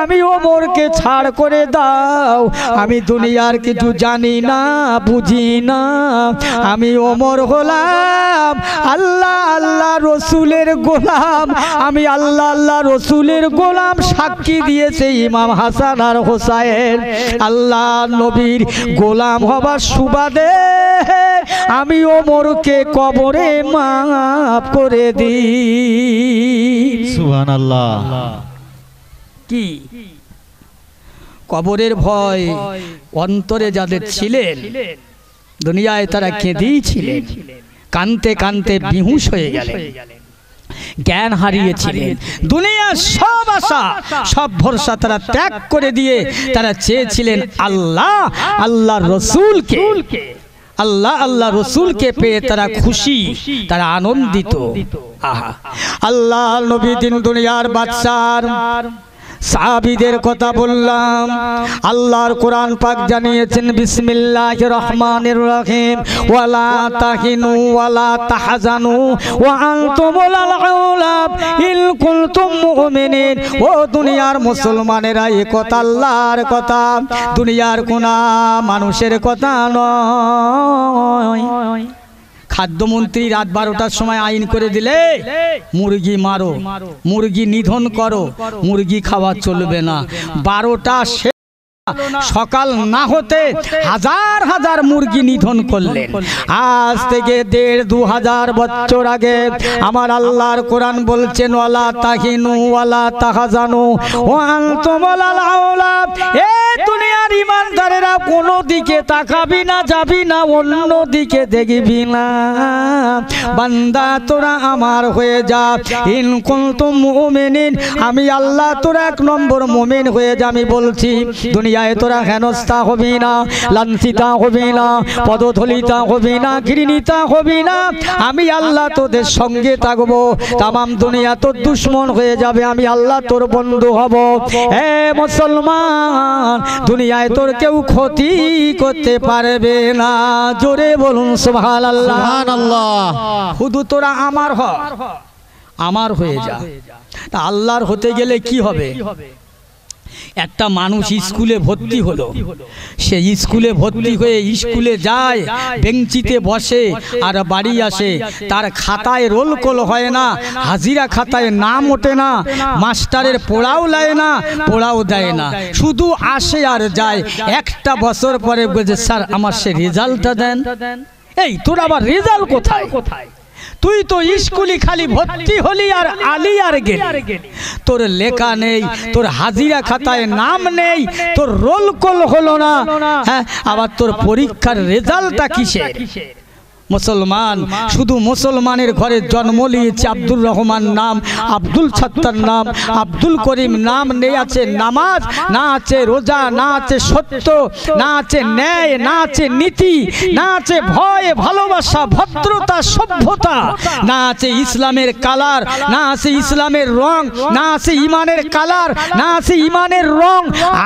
আমি ওমরকে ছাড় করে দাও। আমি দুনিয়ার কিছু জানি না, বুঝি না, আমি ওমর হলাম আল্লাহ আল্লাহ রসুলের গোলাম, আমি আল্লাহ আল্লাহ রসুলের গোলাম। সাক্ষী দিয়েছে ইমাম হাসান আর হোসাইন। আল্লাহ নবীর গোলাম হবার সুবাদে আমি ওমরকে কবরে মাফ করে দিই। সুবহানাল্লাহ। কি কবরের ভয় অন্তরে যাদের ছিলেন, দুনিয়ায় তারা কেঁদেই ছিলেন, কানতে কানতে বিহুশ হয়ে গেলেন, জ্ঞান হারিয়েছিলেন। দুনিয়ার সব আশা সব ভরসা তারা ত্যাগ করে দিয়ে তারা চেয়েছিলেন আল্লাহ আল্লাহ রসুলকে। আল্লাহ আল্লাহ রসুলকে পেয়ে তারা খুশি, তারা আনন্দিত। আহা, আল্লাহ নবী দিন দুনিয়ার বাদশার সাহাবীদের কথা বললাম। আল্লাহর কোরআন পাক জানিয়েছেন, বিসমিল্লাহির রহমানির রহিম, ওয়ালা তাহিনু ওয়ালা তাহজানু ওয়া আনতুমুল আউলা ইন কুনতুম মুমিনিন। ও দুনিয়ার মুসলমানেরা, এই কথা আল্লাহর কথা, দুনিয়ার কোন মানুষের কথা নয়। খাদ্যমন্ত্রী রাত 12টার সময় আইন করে দিলে, মুরগি মারো, মুরগি নিধন করো, মুরগি খাওয়া চলবে না। 12টা সকাল না হতে হাজার হাজার মুরগি নিধন করলেন। আজ থেকে 1,500-2,000 বছর আগে আমার আল্লাহর কোরআন বলছেন, ওয়ালা তাহিনু ওয়ালা তাহজানু ওয়া আনতুমুল আউলা। এ দুনিয়ার ইমানদারেরা, কোনো দিকে তাকাবি না, যাবি না, অন্য দিকে দেখবি না। বান্দা তোরা আমার হয়ে যা, ইন কুনতুম মুমিনিন, আমি আল্লাহ তোরা 1 নম্বর মুমিন হয়ে যা। আমি বলছি, দুনিয়ায় তোরা হেনস্থা হবি না, লাঞ্ছিতা হবি না, পদধলিতা হবি না, ঘৃণিতা হবি না। আমি আল্লাহ তোদের সঙ্গে থাকবো। তামাম দুনিয়া তোর দুশ্মন হয়ে যাবে, আমি আল্লাহ তোর বন্ধু হব। হে মুসলমান, দুনিয়ায় তোর কেউ ক্ষতি করতে পারবে না। জোরে বলুন সুবহানাল্লাহ। সুবহানাল্লাহ। শুধু তোরা আমার হ, আমার হয়ে যা। তা আল্লাহর হতে গেলে কি হবে? একটা মানুষ স্কুলে ভর্তি হলো, সে স্কুলে ভর্তি হয়ে স্কুলে যায়, বেঞ্চিতে বসে আর বাড়ি আসে, তার খাতায় রোল কল হয় না, হাজিরা খাতায় নাম ওঠে না, মাস্টারের পড়াও নেয় না, পড়াও দেয় না, শুধু আসে আর যায়। একটা বছর পরে বলছে, স্যার আমার সে রেজাল্টটা দেন। এই তোর আবার রেজাল্ট কোথায়? তুই তো স্কুলে খালি ভর্তি হলি আর আলি আর গেলি, তোর লেখা নেই, তোর হাজিরা খাতায় নাম নেই, তোর রোল কল হলো না, হ্যাঁ, আবার তোর পরীক্ষার রেজাল্টটা কিসের? মুসলমান শুধু মুসলমানের ঘরে জন্ম নিয়েছে, আব্দুর রহমান নাম, আব্দুল সত্তার নাম, আব্দুল করিম নাম নেই, আছে নামাজ না, আছে রোজা না, আছে সত্য না, আছে ন্যায় না, আছে নীতি না, আছে ভয় ভালোবাসা ভদ্রতা সভ্যতা না, আছে ইসলামের কালার না, আছে ইসলামের রং না, আছে ইমানের কালার না, আছে ইমানের রং,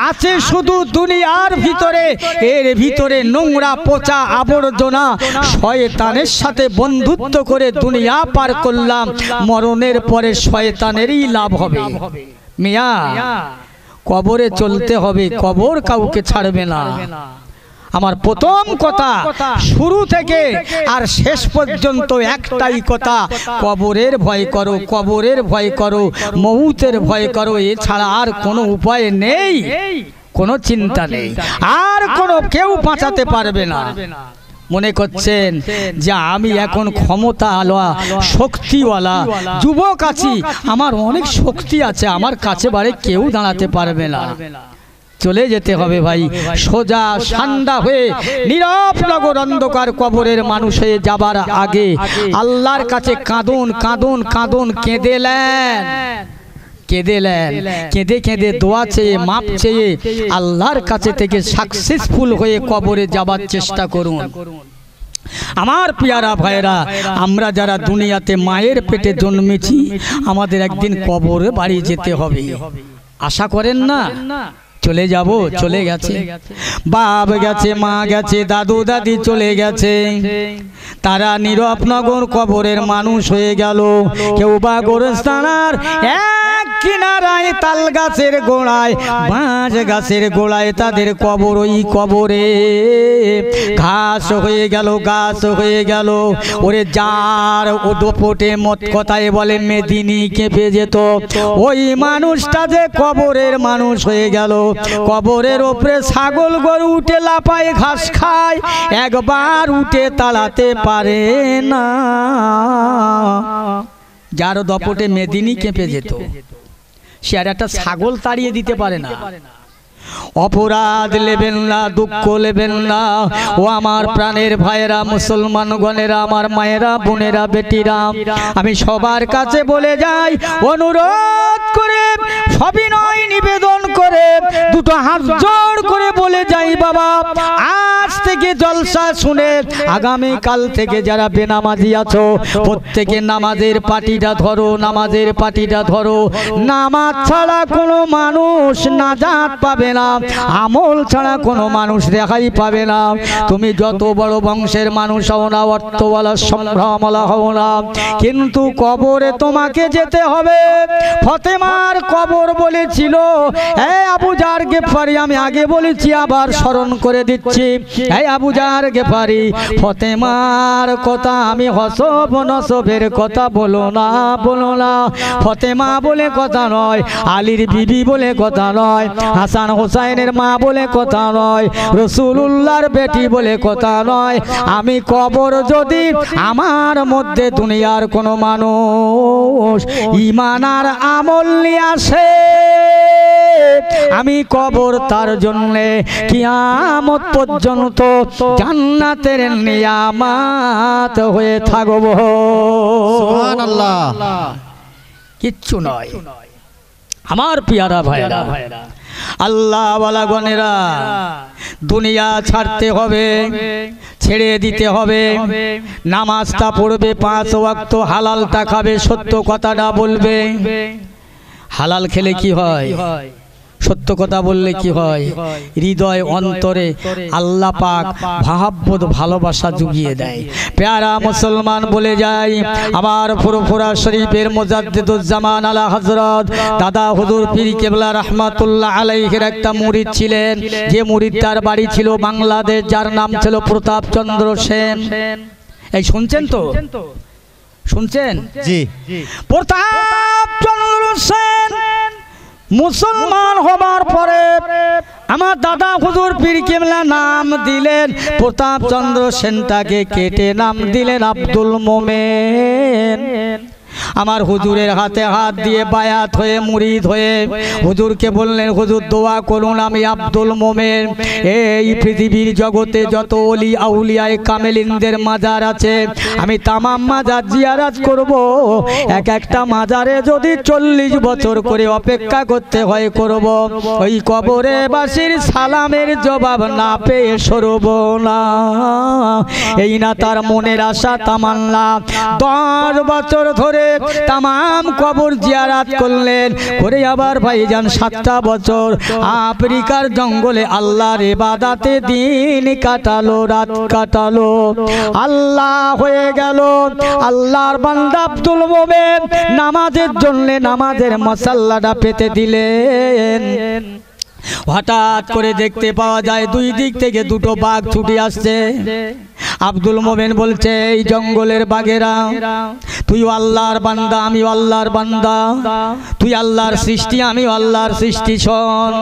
আছে শুধু দুনিয়ার ভিতরে, এর ভিতরে নোংরা পচা আবর্জনা। শয়তানের সাথে বন্ধুত্ব করে দুনিয়া পার করলাম, মরণের পরে শয়তানেরই লাভ হবে। মিয়া কবরে চলতে হবে, কবর কাউকে ছাড়বে না। আমার প্রথম কথা, শুরু থেকে আর শেষ পর্যন্ত একটাই কথা, কবরের ভয় করো, কবরের ভয় করো, মউতের ভয় করো, এছাড়া আর কোনো উপায় নেই, কোনো চিন্তা নেই, আর কোনো কেউ বাঁচাতে পারবে না। মনে করছেন যে আমি এখন ক্ষমতাওয়ালা শক্তিওয়ালা যুবক আছি, আমার অনেক শক্তি আছে, আমার কাছে বারে কেউ দাঁড়াতে পারবে না। চলে যেতে হবে ভাই, সোজা সান্ডা হয়ে নীরব নগর অন্ধকার কবরের মানুষ হয়ে যাবার আগে আল্লাহর কাছে কাঁদুন কাঁদুন কাঁদুন, কেঁদেলেন কেঁদেলেন, কেঁদে কেঁদে দোয়া চেয়ে মাপ চেয়ে আল্লাহর কাছে থেকে সাকসেসফুল হয়ে কবরে যাবার চেষ্টা করুন। আমার পিয়ারা ভাইরা, আমরা যারা দুনিয়াতে মায়ের পেটে জন্মেছি, আমাদের একদিন কবরে বাড়ি যেতে হবে, আশা করেন না? চলে যাব, চলে গেছে, বাপ গেছে, মা গেছে, দাদু দাদি চলে গেছে, তারা নীরব নগর কবরের মানুষ হয়ে গেল। কেউ বা গোরস্থানার এক কিনারায় তাল গাছের গোড়ায়, বাঁশ গাছের গোড়ায় তাদের কবর, ওই কবরে ঘাস হয়ে গেল, গাছ হয়ে গেল। ওরে যার ও দোপটে মত কথায় বলে মেদিনী কেঁপে যেত, ওই মানুষটা যে কবরের মানুষ হয়ে গেল। কবরের ওপরে ছাগল গরু উঠে লাপায় ঘাস খায়, একবার উঠে তাড়াতে পারে না। যার দপটে মেদিনী কেঁপে যেত, সে আর একটা ছাগল তাড়িয়ে দিতে পারে না। অপরাধ নেবেন না, দুঃখ নেবেন না, ও আমার প্রাণের ভাইয়েরা, মুসলমান গণেরা, আমার মায়েরা, বোনেরা, বেটিরা, আমি সবার কাছে বলে যাই, অনুরোধ করে, সবিনয় নিবেদন করে, দুটো হাত জোড় করে বলে যাই, বাবা আজ থেকে জলসা শুনে আগামী কাল থেকে যারা বেনামাজি আছো, প্রত্যেকে নামাজের পাটিটা ধরো, নামাজের পাটিটা ধরো। নামাজ ছাড়া কোনো মানুষ নাজাত পাবে না, আমল ছাড়া কোনো মানুষ রেহাই পাবে না। তুমি যত বড় বংশের মানুষ হও না, অর্থওয়ালা সম্ভ্রমওয়ালা হও না, কিন্তু কবরে তোমাকে যেতে হবে। ফতেমার কবর বলেছিল, এই আবু জার গেফারি, আমি আগে বলেছি আবার স্মরণ করে দিচ্ছি, এই আবু জার গেফারি, ফতেমার কথা আমি হসব নসবের কথা বলো না, বলো না। ফতেমা বলে কথা নয়, আলীর বিবি বলে কথা নয়, হাসান হোসাইনের মা বলে কথা নয়, রসুলুল্লাহর বেটি বলে কথা নয়। আমি কবর যদি আমার মধ্যে দুনিয়ার কোনো মানুষ ঈমান আর আমল নিয়ে আসে, আমি কবর তার জন্যে কিয়ামত পর্যন্ত জান্নাতের নিয়ামত হয়ে থাকব। সুবহানাল্লাহ। কিচ্ছু নয় আমার পিয়ারা ভাইরা, আল্লাহ ওয়ালা গণেরা, দুনিয়া ছাড়তে হবে, ছেড়ে দিতে হবে, নামাজটা পড়বে, 5 ওয়াক্ত হালালটা খাবে, সত্য কথাটা বলবে। হালাল খেলে কি হয়? সত্য কথা বললে কি হয়, হৃদয় অন্তরে আল্লাহ পাক মহব্বত ভালোবাসা জুগিয়ে দেয়। প্যারা মুসলমান বলে যায়, আমার ফুরফুরা শরীফের মুজাদ্দিদুজ্জামান আলা হযরত দাদা হুজুর পীর কেবলা রাহমাতুল্লাহ আলাইহির একটা মুরিদ ছিলেন, যে মুরিদ তার বাড়ি ছিল বাংলাদেশ, যার নাম ছিল প্রতাপচন্দ্র সেন। এই শুনছেন তো, শুনছেন? জি। প্রতাপচন্দ্র সেন মুসলমান হবার পরে আমার দাদা হুজুর পীর কেবলা নাম দিলেন প্রতাপচন্দ্র সেনটাকে কেটে নাম দিলেন আব্দুল মোমেন। আমার হুজুরের হাতে হাত দিয়ে বায়াত হয়ে মুরিদ হয়ে হুজুরকে বললেন, হুজুর দোয়া করুন, আমি আব্দুল মোমেন এই পৃথিবীর জগতে যত ওলি আউলিয়ায়ে কামেলিনদের মাজার আছে আমি তামাম মাজার জিয়ারত করব। এক একটা মাজারে যদি 40 বছর করে অপেক্ষা করতে হয় করব। ওই কবরে বাসির সালামের জবাব না পেয়ে সরব না। এই না তার মনের আশা তামান্না। 10 বছর ধরে তামাম কবর জিয়ারত করলেন, করে আবার ভাইজান 7টা বছর আফ্রিকার জঙ্গলে আল্লাহর ইবাদতে দিন কাটালো, রাত কাটালো। আল্লাহ হয়ে গেল আল্লাহর বান্দা আব্দুল মোমেন নামাজের জন্য নামাজের মশাল্লাটা পেতে দিলেন। হঠাৎ করে দেখতে পাওয়া যায় 2 দিক থেকে 2টো বাঘ ছুটে আসছে। আব্দুল মোমেন বলছে, এই জঙ্গলের বাঘেরা, তুই আল্লাহর বান্দা আমি আল্লাহর বান্দা, তুই আল্লাহর সৃষ্টি আমি আল্লাহর সৃষ্টি, শোন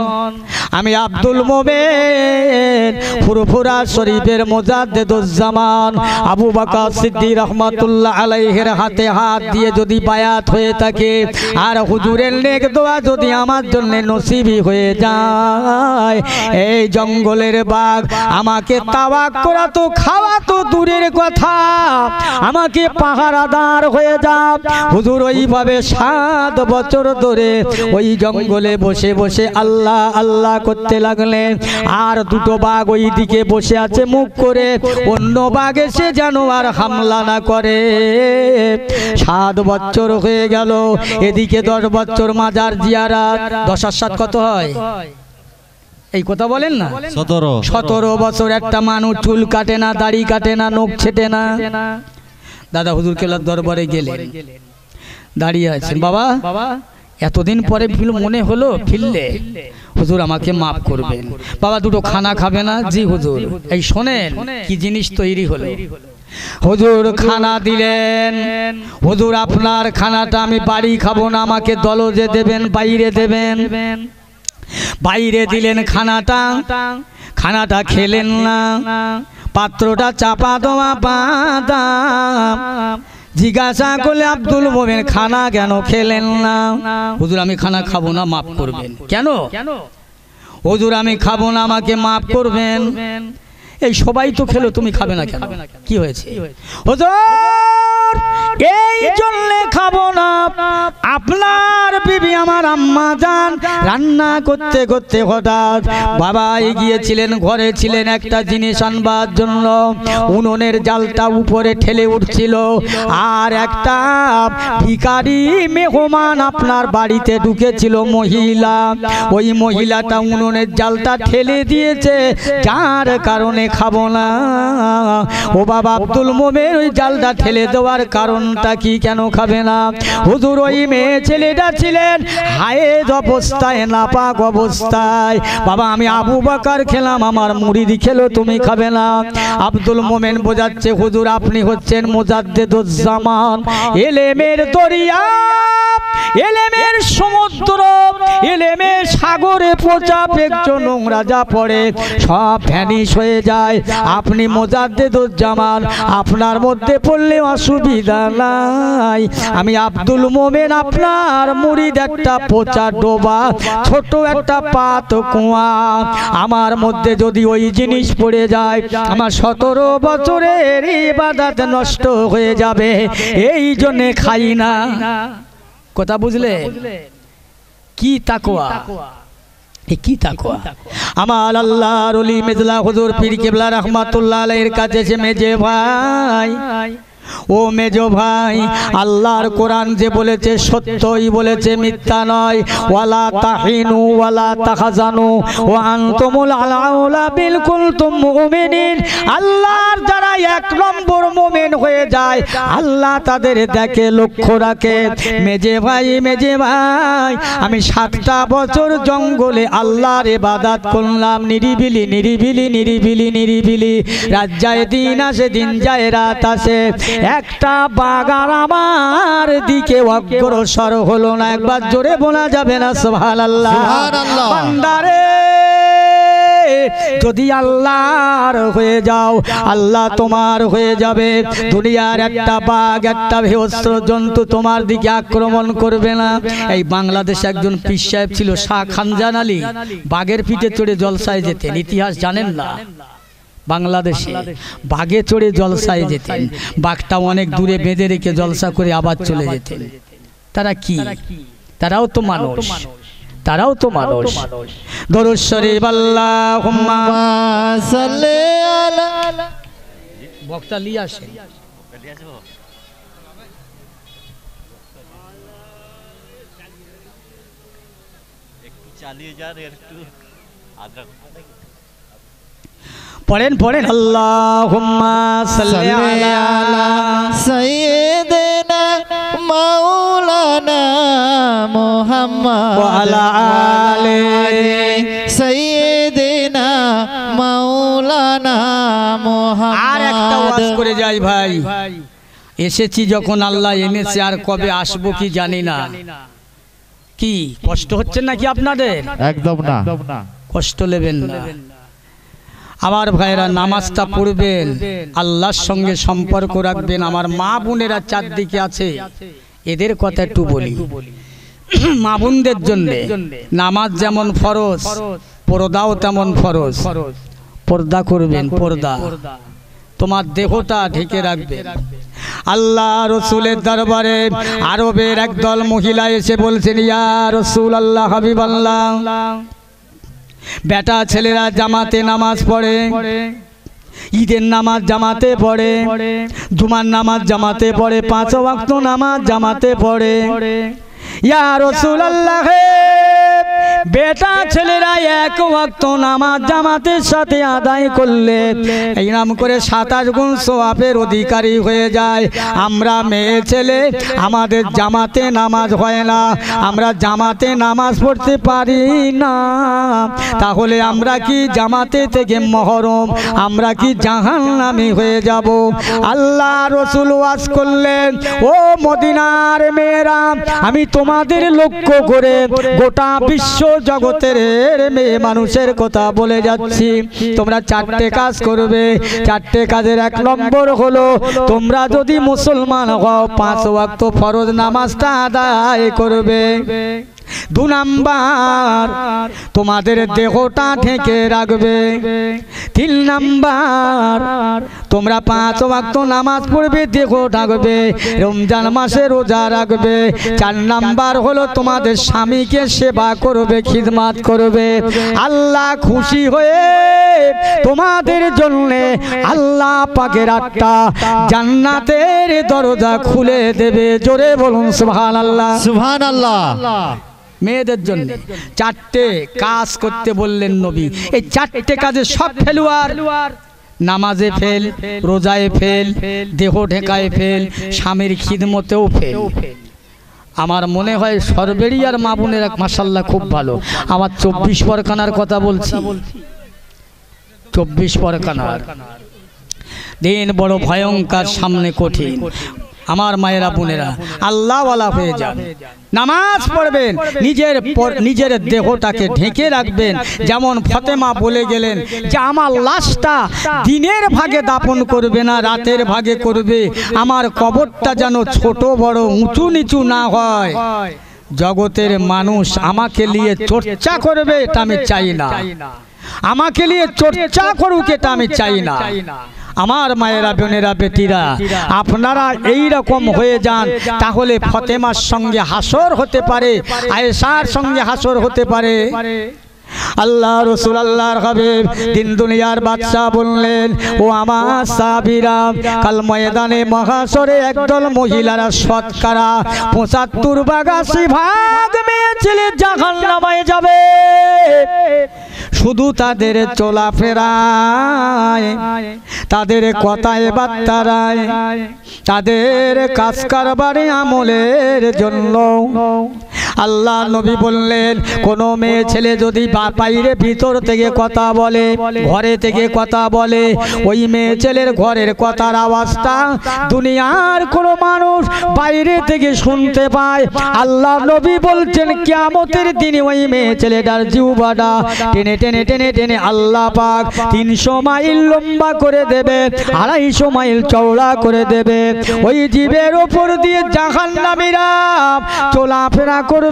আমি আব্দুল মোমেন ফুরফুরা শরীফের মুজাদ্দিদুজ্জামান আবু বকর সিদ্দিক রহমাতুল্লাহ আলাইহির হাতে হাত দিয়ে যদি বায়াত হয়ে থাকে আর হুজুরের নেক দোয়া যদি আমার জন্য নসিবি হয়ে যায়, এই জঙ্গলের বাঘ আমাকে তাওয়াক করা তো খাওয়া তো দূরের কথা, আমাকে পাহারাদার হয়ে যাও। হুজুর ওইভাবে 7 বছর ধরে ওই জঙ্গলে বসে বসে আল্লাহ আল্লাহ করতে লাগলেন। আর 2টো বাঘ ওই দিকে বসে আছে মুখ করে, অন্য বাঘ এসে যেন আর হামলা না করে। 7 বছর হয়ে গেল, এদিকে 10 বছর মাজার জিয়ারত। 10 আর 7 কত হয়? এই কথা বলেন না, 17 বছর একটা মানুষ চুল কাটে না, দাড়ি কাটে না, নখ ছেটে না। দাদা হুজুর কেবলার দরবারে গেলেন, দাঁড়িয়ে আছেন। বাবা এতদিন পরে মনে হলো ফিরলে, হুজুর আমাকে মাফ করবেন। বাবা 2টো খানা খাবে না? জি হুজুর। এই শোনেন কি জিনিস তৈরি হলো। হুজুর খানা দিলেন। হুজুর আপনার খানাটা আমি বাড়ি খাবো না, আমাকে দলজে দেবেন, বাইরে দেবেন। বাইরে দিলেন খানাটা, খানাটা খেলেন না, পাত্রটা চাপা দেওয়া বাঁধা। জিজ্ঞাসা করলে আব্দুল মোমেন খানা কেন খেলেন না? হুজুর আমি খানা খাবো না, মাফ করবেন। কেন? হুজুর আমি খাবো না, আমাকে মাফ করবেন। এই সবাই তো খেলো, তুমি খাবে না কেন? কি হয়েছে? হুজুর এই জন্য খাবো না, আপনার বিবি আমার আম্মা জান রান্না করতে করতে হঠাৎ বাবা এগিয়েছিলেন, ঘরে ছিলেন একটা জিনিস আনবার জন্য, উনুনের জালটা উপরে ঠেলে উঠছিল। আর একটা ভিখারি মেহমান আপনার বাড়িতে ঢুকেছিল মহিলা, ওই মহিলাটা উনুনের জালটা ঠেলে দিয়েছে, যার কারণে খাবো না। ও বাবা আব্দুল মোমেন ওই জালটা ঠেলে দেওয়ার কারণটা কি, কেন খাবে না? হুজুর ওই মেয়ে ছেলেটা ছিলেন হায়েজ অবস্থায়, নাপাক অবস্থায়। বাবা আমি আবু বকর খেলাম, আমার মুরিদ খেলো, তুমি খাবে না। আব্দুল মোমেন বোঝাচ্ছে, হুজুর আপনি হচ্ছেন মুজাদ্দিদুজ্জামান, এলেমের দরিয়া, এলেমের সমুদ্র, এলেমের সাগরে পচা পেঁচ নোংরা যা পড়ে সব ভ্যানিশ হয়ে যায়। আপনি মুজাদ্দিদুজ্জামান, আপনার মধ্যে পড়লে অসুবিধা নাই। আমি আব্দুল মোমেন আপনার মুরিদ, একটা পচা ডোবা, ছোট একটা পাত কুয়া, আমার মধ্যে যদি ওই জিনিস পড়ে যায় আমার 17 বছরের ইবাদত নষ্ট হয়ে যাবে, এই জন্যে খাই না। কথা বুঝলে? কি তাকওয়া, কি তাকওয়া। আমার আল্লাহর ওলি মেজলা হুজুর পীর কেবলা রাহমাতুল্লাহ আলাইহির কাছে এসে মেজে ভাই ও মেজো ভাই, আল্লাহর কোরআন যে বলেছে সত্যই বলেছে, মিথ্যা নয়। ওয়ালা তাহিনু ওয়ালা তাহজানু ওয়া আনতুমুল আলাউলা বিল কুনতুম মুমিনিন। আল্লাহর যারা এক নম্বর মুমিন হয়ে যায়, আল্লাহ তাদের দেখে, লক্ষ্য রাখে। মেজে ভাই, মেজে ভাই, আমি 7টা বছর জঙ্গলে আল্লাহর ইবাদত করলাম, নিরিবিলি নিরিবিলি নিরিবিলি নিরিবিলি। রাত যায় দিন আসে, দিন যায় রাত আসে, একটা বাগান আমার দিকে অগ্রসর হলো না। একবার জোরে বলা যাবে না সুবহানাল্লাহ? সুবহানাল্লাহ। বান্দারে, যদি আল্লাহর হয়ে যাও, আল্লাহ তোমার হয়ে যাবে। দুনিয়ার একটা বাঘ, একটা হিংস্র জন্তু তোমার দিকে আক্রমণ করবে না। এই বাংলাদেশে একজন পীর সাহেব ছিল, শাহ খানজান আলী, বাঘের পিঠে চড়ে জলসায় যেতেন। ইতিহাস জানেন না? বাংলাদেশে বাঘে চড়ে জলসায় যেতেন, বাঘটা অনেক দূরে বেঁধে রেখে জলসা করে আবার চলে যেতেন। তারা কি? তারাও তো মানুষ, তারাও তো মানুষ। দরুদ শরীফ আল্লাহুম্মা সাল্লি আলা। বক্তা লিয়ে আসেন। পড়েন পড়েন, আল্লাহুম্মা সাল্লি আলা সাইয়্যিদিনা মাওলানা মুহাম্মদ ওয়া আলা আলি সাইয়্যিদিনা মাওলানা মুহাম্মদ। আর একটা ওয়াজ করে যাই ভাই, এসেছি যখন আল্লাহ এনেছে, আর কবে আসবো কি জানি না। কি কষ্ট হচ্ছে নাকি আপনাদের? একদম না। কষ্ট নেবেন না। আমার ভাইরা, নামাজটা পড়বেন, আল্লাহর সঙ্গে সম্পর্ক রাখবেন। আমার মা বোনেরা চারদিকে আছে, এদের কথা একটু বলি। মা বোনদের জন্য নামাজ যেমন ফরজ, পর্দাও তেমন ফরজ। পর্দা করবেন, পর্দা। তোমার দেহটা ঢেকে রাখবে। আল্লাহ রসুলের দরবারে আরবের একদল মহিলা এসে বলছেন, ইয়া রসুল আল্লাহ, হাবিব আল্লাহ, বেটা ছেলেরা জামাতে নামাজ পড়ে, ঈদের নামাজ জামাতে পড়ে, জুমার নামাজ জামাতে পড়ে, 5 ওয়াক্ত নামাজ জামাতে পড়ে। ইয়া রাসূলুল্লাহ, বেটা ছেলেরা 1 ওয়াক্ত নামাজ জামাতের সাথে আদায় করলে এই নাম করে 27 গুণ সওয়াবের অধিকারী হয়ে যায়। আমরা মেয়ে ছেলে, আমাদের জামাতে নামাজ হয় না, আমরা জামাতে নামাজ পড়তে পারি না। তাহলে আমরা কি জামাতে থেকে মহরম? আমরা কি জাহান্নামী হয়ে যাব? আল্লাহ রসুল ওয়াজ করলেন, ও মদিনার মেয়েরা, আমি তোমাদের লক্ষ্য করে গোটা বিশ্ব জগতের মেয়ে মানুষের কথা বলে যাচ্ছি। তোমরা 4টে কাজ করবে। 4টে কাজের 1 নম্বর হলো, তোমরা যদি মুসলমান হও 5 ওয়াক্ত ফরজ নামাজটা আদায় করবে। 2 নাম্বার, তোমাদের দেহটা ঢেকে রাখবে। 3 নাম্বার, তোমরা 5 ওয়াক্ত নামাজ পড়বে, দেহ ঢাকবে, রমজান মাসে রোজা রাখবে। 4 নাম্বার হলো তোমাদের স্বামীকে সেবা করবে, খিদমত করবে। আল্লাহ খুশি হয়ে তোমাদের জন্য আল্লাহ পাকের 8টা জান্নাতের দরজা খুলে দেবে। জোরে বলুন সুবহানাল্লাহ। সুবহানাল্লাহ। মেয়েদের জন্য 4টে কাজ করতে বললেন নবী। এই 4টে কাজে সব ফেলুয়ার। নামাজে ফেল, রোজায় ফেল, দেহ ঢেকায় ফেল, স্বামীর খিদমতেও ফেল। আমার মনে হয় সরবেরিয়ার মা বোনেরা মাশাআল্লাহ খুব ভালো। আমার 24 পরগনার কথা বলছি, 24 পরগনার দিন বড় ভয়ঙ্কর, সামনে কঠিন। আমার মায়েরা বোনেরা, আল্লাহওয়ালা হয়ে যান, নামাজ পড়বেন, নিজের দেহটাকে ঢেকে রাখবেন। যেমন ফতেমা বলে গেলেন যে আমার লাশটা দিনের ভাগে দাফন করবে না, রাতের ভাগে করবে। আমার কবরটা যেন ছোট বড় উঁচু নিচু না হয়। জগতের মানুষ আমাকে নিয়ে চর্চা করবে, এটা আমি চাই না। আমাকে নিয়ে চর্চা করুক, এটা আমি চাই না। আমার মায়েরা বোনেরা বেটিরা, আপনারা এই রকম হয়ে যান, তাহলে ফতেমার সঙ্গে হাসর হতে পারে, আয়েশার সঙ্গে হাসর হতে পারে। আল্লাহ রসুল আল্লাহর হাবিব দিন দুনিয়ার বাদশাহ বললেন, ও আমার সাহাবীরা, কাল ময়দানে মহাশরে একদল মহিলারা শতকরা ৭৫-৮২ মেয়ে ছেলে জাহান্নামে যাবে। শুধু তাদের চলাফেরায়, তাদের কথায় বার্তায়, তাদের কাজ কারবারে আমলের জন্য। আল্লাহ নবী বললেন, কোনো মেয়ে ছেলে যদি বাইরে ভিতর থেকে কথা বলে, ঘরে থেকে কথা বলে, ওই মেয়ে ছেলের ঘরের কথার আওয়াজটা দুনিয়ার কোনো মানুষ বাইরে থেকে শুনতে পায়। আল্লাহ নবী বলছেন, কিয়ামতের দিনে ওই মেয়ে ছেলেটার জিহ্বাটা টেনে টেনে টেনে টেনে আল্লাহ পাক ৩০০ মাইল লম্বা করে দেবে, ২৫০ মাইল চওড়া করে দেবে। ওই জীবের ওপর দিয়ে জাহান্নামীরা চলাফেরা করবে।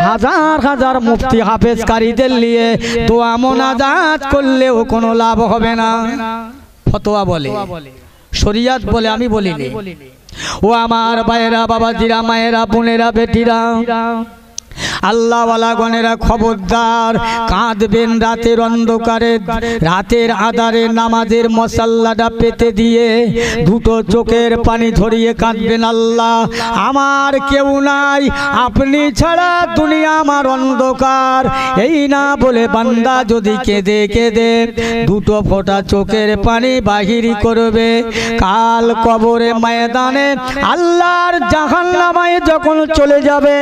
হাজার হাজার মুফতি হাফেজকারীদের নিয়ে দোয়া মোনাজাত করলেও কোনো লাভ হবে না। ফতোয়া বলে, শরিয়াত বলে, আমি বলিনি। ও আমার ভাইয়েরা, বাবাজিরা, মায়েরা, বোনেরা, বেটিরা, আল্লাহওয়ালা গণেরা খবরদার, কাঁদবেন রাতের অন্ধকারে, রাতের আধারে নামাজের মশাল্লাটা পেতে দিয়ে দুটো চোখের পানি ঝরিয়ে কাঁদবেন। আল্লাহ, আমার কেউ নাই, আপনি ছাড়া দুনিয়া আমার অন্ধকার। এই না বলে বান্দা যদি কেঁদে কেঁদে দুটো ফোঁটা চোখের পানি বাহির করবে, কাল কবরে ময়দানে আল্লাহর জাহান্নামে যখন চলে যাবে,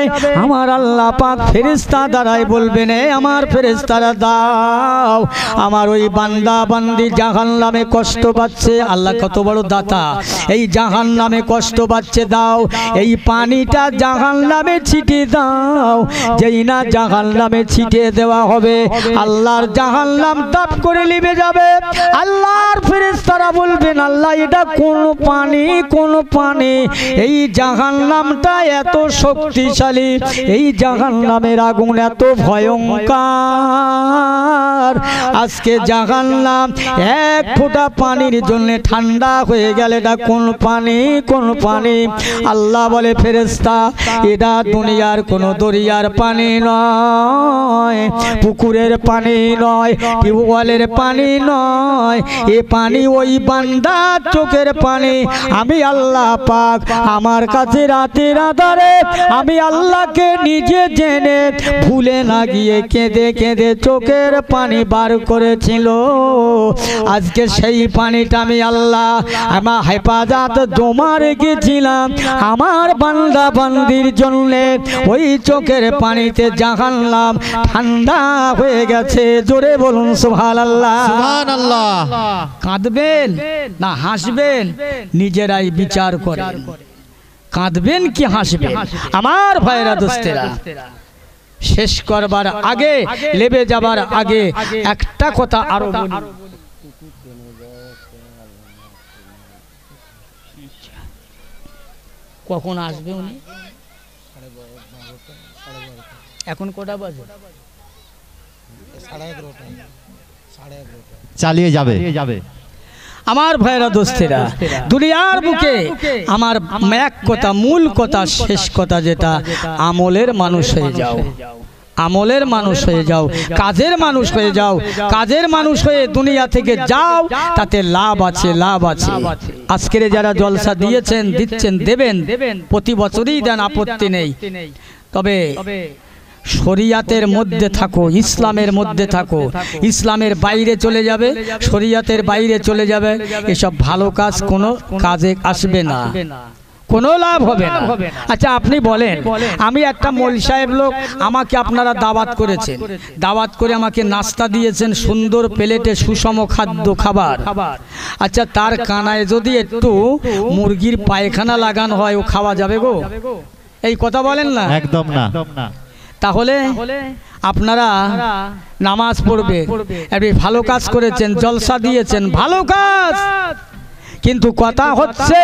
আমার আল্লাহ পাক ফেরেশতা দ্বারাই বলবেন, আমার ফেরেশতারা দাও, আমার ওই বান্দা বান্দি জাহান্নামে কষ্ট পাচ্ছে। আল্লাহ কত বড় দাতা, এই জাহান্নামে কষ্ট পাচ্ছে, দাও এই পানিটা জাহান্নামে ছিটিয়ে দাও। যেই না জাহান্নামে ছিটিয়ে দেওয়া হবে, আল্লাহর জাহান্নাম তাপ করে নিভে যাবে। আল্লাহর ফেরেশতারা বলবেন, আল্লাহ এটা কোন পানি, কোন পানি? এই জাহান্নামটা এত শক্তিশালী, এই জাহান্নামের আগুন এত ভয়ঙ্কর। আজকে জাহান্নাম এক ফোঁটা পানির জন্য ঠান্ডা হয়ে গেলে এটা কোন পানি, কোন পানি? আল্লাহ বলে, ফেরেশতা, এটা দুনিয়ার কোন দরিয়ার পানি নয়, পুকুরের পানি নয়, টিউবওয়েলের পানি নয়, এ পানি ওই বান্দার চোখের পানি। আমি আল্লাহ পাক আমার কাছে রাতের আধারে আমি আল্লাহকে নিজে জেনে ভুলে না গিয়ে কেঁদে কেঁদে চোখের পানি বার করেছিল। আজকে সেই পানিটা আমি আল্লাহ আমার হেফাজত জমা রেখেছিলাম আমার বান্দা বান্দির জন্য। ওই চোখের পানিতে জাহান্নাম ঠান্ডা হয়ে গেছে। জোরে বলুন সুবহানাল্লাহ। সুবহানাল্লাহ। কাঁদবেন না হাসবেন নিজেরাই বিচার করেন। কাঁদবেন কি হাসবেন? আমার ভাইরা দোস্তেরা, শেষ করবার আগে, লেবে যাবার আগে একটা কথা আরো বলি। কখন আসবে উনি? এখন কটা বাজে? চালিয়ে যাবে। আমার ভাইরা দোস্তেরা, দুনিয়ার বুকে আমার এক কথা, মূল কথা, শেষ কথা যেটা, আমলের মানুষ হয়ে যাও, আমলের মানুষ হয়ে যাও, কাজের মানুষ হয়ে যাও, কাজের মানুষ হয়ে দুনিয়া থেকে যাও, তাতে লাভ আছে, লাভ আছে। আজকের যারা জলসা দিয়েছেন, দিচ্ছেন, দেবেন, প্রতি বছরই দেন, আপত্তি নেই। তবে শরিয়াতের মধ্যে থাকো, ইসলামের মধ্যে থাকো। ইসলামের বাইরে চলে যাবে, শরিয়াতের বাইরে চলে যাবে, এসব ভালো কাজ কোনো কাজে আসবে না, কোনো লাভ হবে না। আচ্ছা আপনি বলেন, আমি একটা মৌলভী সাহেব লোক, আমাকে আপনারা দাওয়াত করেছেন, দাওয়াত করে আমাকে নাস্তা দিয়েছেন, সুন্দর প্লেটে সুষম খাদ্য খাবার। আচ্ছা তার কানায় যদি একটু মুরগির পায়খানা লাগানো হয়, ও খাওয়া যাবে গো? এই কথা বলেন না? একদম না। তাহলে আপনারা নামাজ পড়বে, ভালো কাজ করেছেন, জলসা দিয়েছেন, ভালো কাজ, কিন্তু কথা হচ্ছে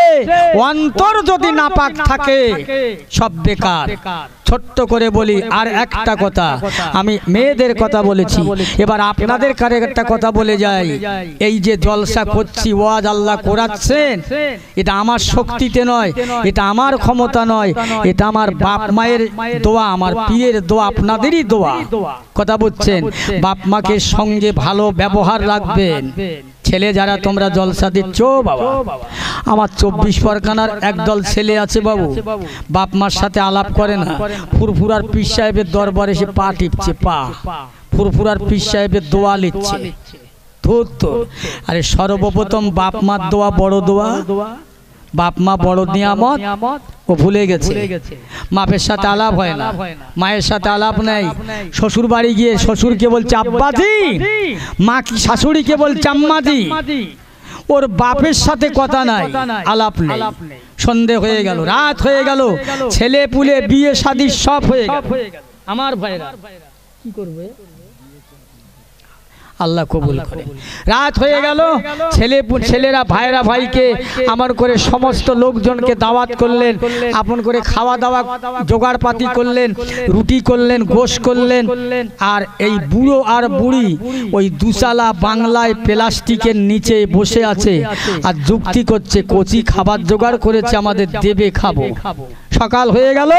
অন্তর যদি নাপাক থাকে সব বেকার। ছোট্ট করে বলি আর একটা কথা, আমি মেয়েদের কথা বলেছি, এবার আপনাদের কারে একটা কথা বলে যাই। এই যে জলসা করছি, ওয়াজ আল্লাহ করাচ্ছেন, এটা আমার শক্তিতে নয়, এটা আমার ক্ষমতা নয়, এটা আমার বাপ মায়ের দোয়া, আমার পীরের দোয়া, আপনাদেরই দোয়া। কথা বুঝছেন? বাপ মাকে সঙ্গে ভালো ব্যবহার রাখবেন। ছেলে যারা তোমরা জলসা দিচ্ছ বাবা, আমার 24 পরগনার একদল ছেলে আছে বাবু, বাপ মার সাথে আলাপ করে না, ফুরফুরার পীর সাহেবের দরবারে এসে পা টিপছে, পা ফুরফুরার পীর সাহেবের দোয়া নিচ্ছে। ধুর তো, আরে সর্বপ্রথম বাপ মার দোয়া বড় দোয়া, বাপ মা বড় নিয়ামত, ও ভুলে গেছে। বাপের সাথে আলাপ হয় না, মায়ের সাথে আলাপ নেই। শ্বশুর বাড়ি গিয়ে শ্বশুরকে বলছে আব্বাজি, মা কি শাশুড়িকে বলছে আম্মাজি, ওর বাপের সাথে কথা নাই, আলাপ নেই। সন্ধে হয়ে গেল, রাত হয়ে গেল, ছেলে পুলে বিয়ে শাদী সব হয়ে গেল। আমার ভাইরা কি করবে? আল্লাহ কবুল করে। রাত হয়ে গেল, ছেলেরা ভাইরা ভাইকে আমার করে সমস্ত লোকজনকে দাওয়াত করলেন, আপন করে খাওয়া দাওয়া জোগাড় পাতি করলেন, রুটি করলেন, গোশ করলেন। আর এই বুড়ো আর বুড়ি ওই দুচালা বাংলায় প্লাস্টিকের নিচে বসে আছে আর যুক্তি করছে, কচি খাবার জোগাড় করেছে, আমাদের দেবে, খাবো। সকাল হয়ে গেল,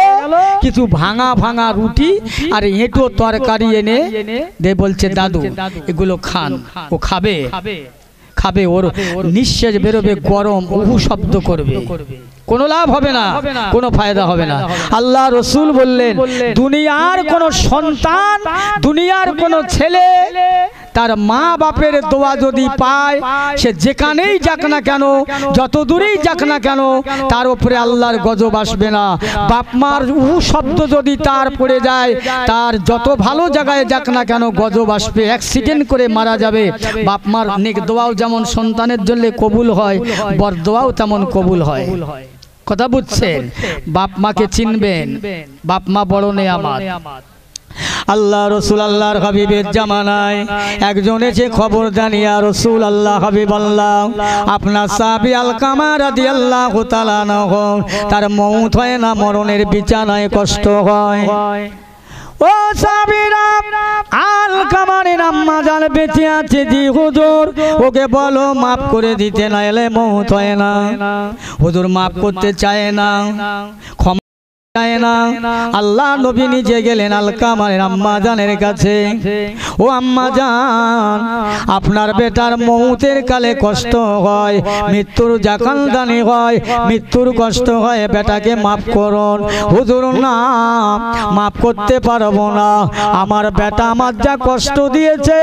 কিছু ভাঙা ভাঙা রুটি আর এঁটো তরকারি এনে দে, বলছে দাদু এগুলো খান। ও খাবে, খাবে, ওর নিঃশ্বাস বেরোবে গরম, উহু শব্দ করবে, কোনো লাভ হবে না, কোনো ফায়দা হবে না। আল্লাহ রসুল বললেন, দুনিয়ার কোনো সন্তান, দুনিয়ার কোনো ছেলে তার মা বাপের দোয়া যদি পায়, সে যেখানেই যাক না কেন, যত দূরেই যাক না কেন, তার উপরে আল্লাহর গজব আসবে না। বাপ মার উহু শব্দ যদি তার পড়ে যায়, তার যত ভালো জায়গায় যাক না কেন গজব আসবে, অ্যাক্সিডেন্ট করে মারা যাবে। বাপ মার নেক দোয়াও যেমন সন্তানের জন্য কবুল হয়, বরদোয়াও তেমন কবুল হয়। কথা বুঝছেন? বাপ মাকে চিনবেন, বাপ মা বড় নেয়ামত। আল্লাহ রসুল আল্লাহর হাবিবের জামানায় একজন এসে খবর জানিয়া, রসুল আল্লাহ হাবিব আল্লাহ, আপনার সাহাবী আলকামা রাদিয়াল্লাহু তাআলা আনহু তার মউত হয় না, মরণের বিছানায় কষ্ট হয়। ও সাহাবীরা, আলকামার আম্মা জান বেঁচে আছে, জি হুজুর, ওকে বলো মাফ করে দিতে, না এলে মউত হয় না। হুজুর মাফ করতে চায় না, ক্ষমা চায় না। আল্লাহ নবী নিজে গেলেন আলকামার আম্মা জানের কাছে, ও আম্মা জান, আপনার বেটার মউতের কালে কষ্ট হয়, মৃত্যুর জাকালদানি হয়, মৃত্যুর কষ্ট হয়, বেটাকে মাফ করুন। হুজুর না, মাফ করতে পারবো না, আমার বেটা আমার যা কষ্ট দিয়েছে,